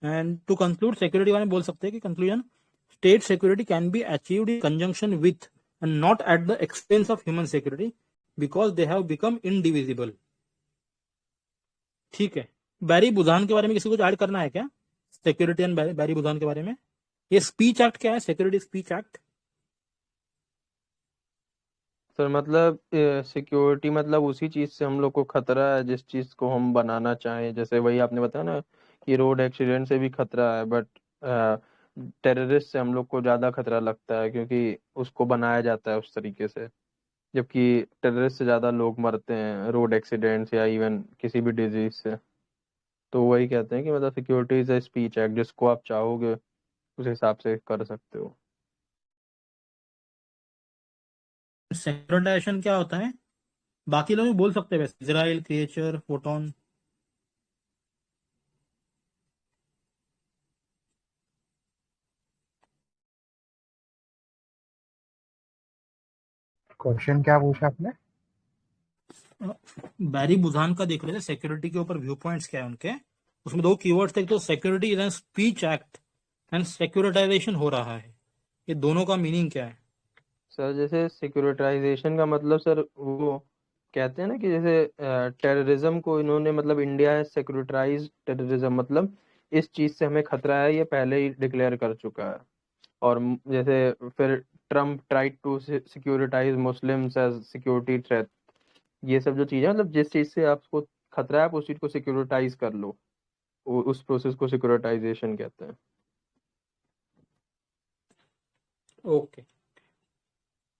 एंड टू कंक्लूड, सिक्योरिटी वाले बोल सकते हैं कि conclusion, state security can be achieved in conjunction with and not at the expense of human security because they have become indivisible. ठीक है, बैरी बुझान के बारे में किसी को ऐड करना है क्या? सिक्योरिटी एंड बैरी बुझान के बारे में, ये स्पीच एक्ट क्या है? Security speech act. सर मतलब सिक्योरिटी मतलब उसी चीज से हम लोग को खतरा है जिस चीज को हम बनाना चाहें। जैसे वही आपने बताया ना कि रोड एक्सीडेंट से भी खतरा है, बट टेररिस्ट से हम लोग को ज्यादा खतरा लगता है क्योंकि उसको बनाया जाता है उस तरीके से, जबकि टेररिस्ट से ज्यादा लोग मरते हैं रोड एक्सीडेंट्स या इवन किसी भी डिजीज से। तो वही कहते हैं कि मतलब security is a speech act, जिसको आप चाहोगे उस हिसाब से कर सकते हो। सेक्यूरिटाइजेशन क्या होता है? बाकी लोग बोल सकते हैं वैसे, इजराइल, क्रिएचर, फोटोन। क्वेश्चन क्या पूछा आपने? बैरी बुझान का देख रहे थे सिक्योरिटी के ऊपर व्यू पॉइंट्स क्या है उनके, उसमें 2 कीवर्ड्स थे, तो security is an speech act and securitization हो रहा है, ये दोनों का मीनिंग क्या है? सर जैसे सिक्योरिटाइजेशन का मतलब सर वो कहते हैं ना कि जैसे टेररिज्म को इन्होंने मतलब इंडिया है सिक्योरिटाइज टेररिज्म, मतलब इस चीज से हमें खतरा है ये पहले ही डिक्लेयर कर चुका है। और जैसे फिर Trump tried to securitize Muslims as security threat, ये सब जो चीजें मतलब जिस चीज से आपको खतरा है आप उस चीज को सिक्योरिटाइज कर लो, उस प्रोसेस को सिक्योरिटाइजेशन कहते हैं। ओके।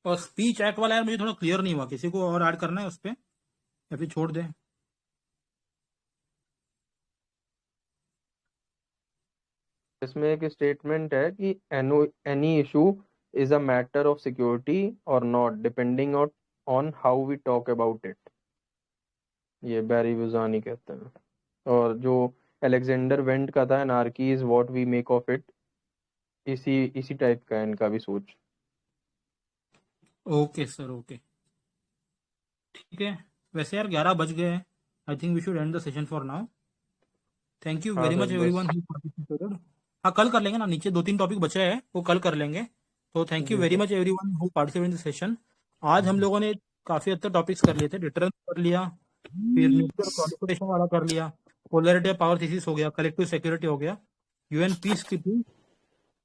और स्पीच एक्ट वाला यार मुझे थोड़ा क्लियर नहीं हुआ, किसी को और ऐड करना है उस पे या फिर छोड़ दें? इसमें एक स्टेटमेंट है कि any issue is a matter of security और not depending on how we talk about it, ये बैरी बुजानी कहते हैं। और जो अलेक्जेंडर वेंट का था anarchy is what we make of it, इसी टाइप का है इनका भी सोच। ओके सर, ओके ठीक है। वैसे यार 11 बज गए हैं, I think we should end the session for now. Thank you हाँ very sir, much everyone who participated. हाँ कल कर लेंगे ना, नीचे 2-3 टॉपिक बचे हैं वो कल कर लेंगे। तो थैंक यू जी very sir. Much everyone who participated in the session. आज हम लोगों ने काफी हद तक टॉपिक्स कर लिए थे, डिटरेंस कर लिया, फिर न्यूक्लियर प्रोलिफरेशन वाला कर लिया, पोलैरिटी ऑफ पावर थीसिस हो गया, कलेक्टिव सिक्योरिटी हो गया, UN peace keeping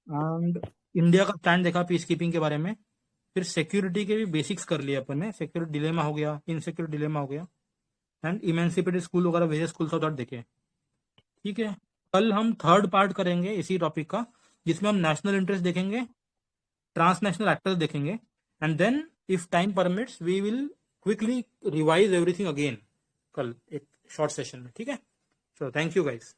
and India का स्टैंड देखा पीस कीपिंग के बारे में, फिर सिक्योरिटी के भी बेसिक्स कर लिए अपन ने, सिक्योरिटी डिलेमा हो गया, इनसिक्योर डिलेमा हो गया, एंड इमेंसिपेटेड स्कूल वगैरह वेरियस स्कूल्स ऑफ थॉट देखे। ठीक है, कल हम थर्ड पार्ट करेंगे इसी टॉपिक का, जिसमें हम नेशनल इंटरेस्ट देखेंगे, ट्रांसनेशनल एक्टर्स देखेंगे, and then if time permits we will quickly revise everything again कल एक शॉर्ट सेशन में। ठीक है, सो थैंक यू गाइस।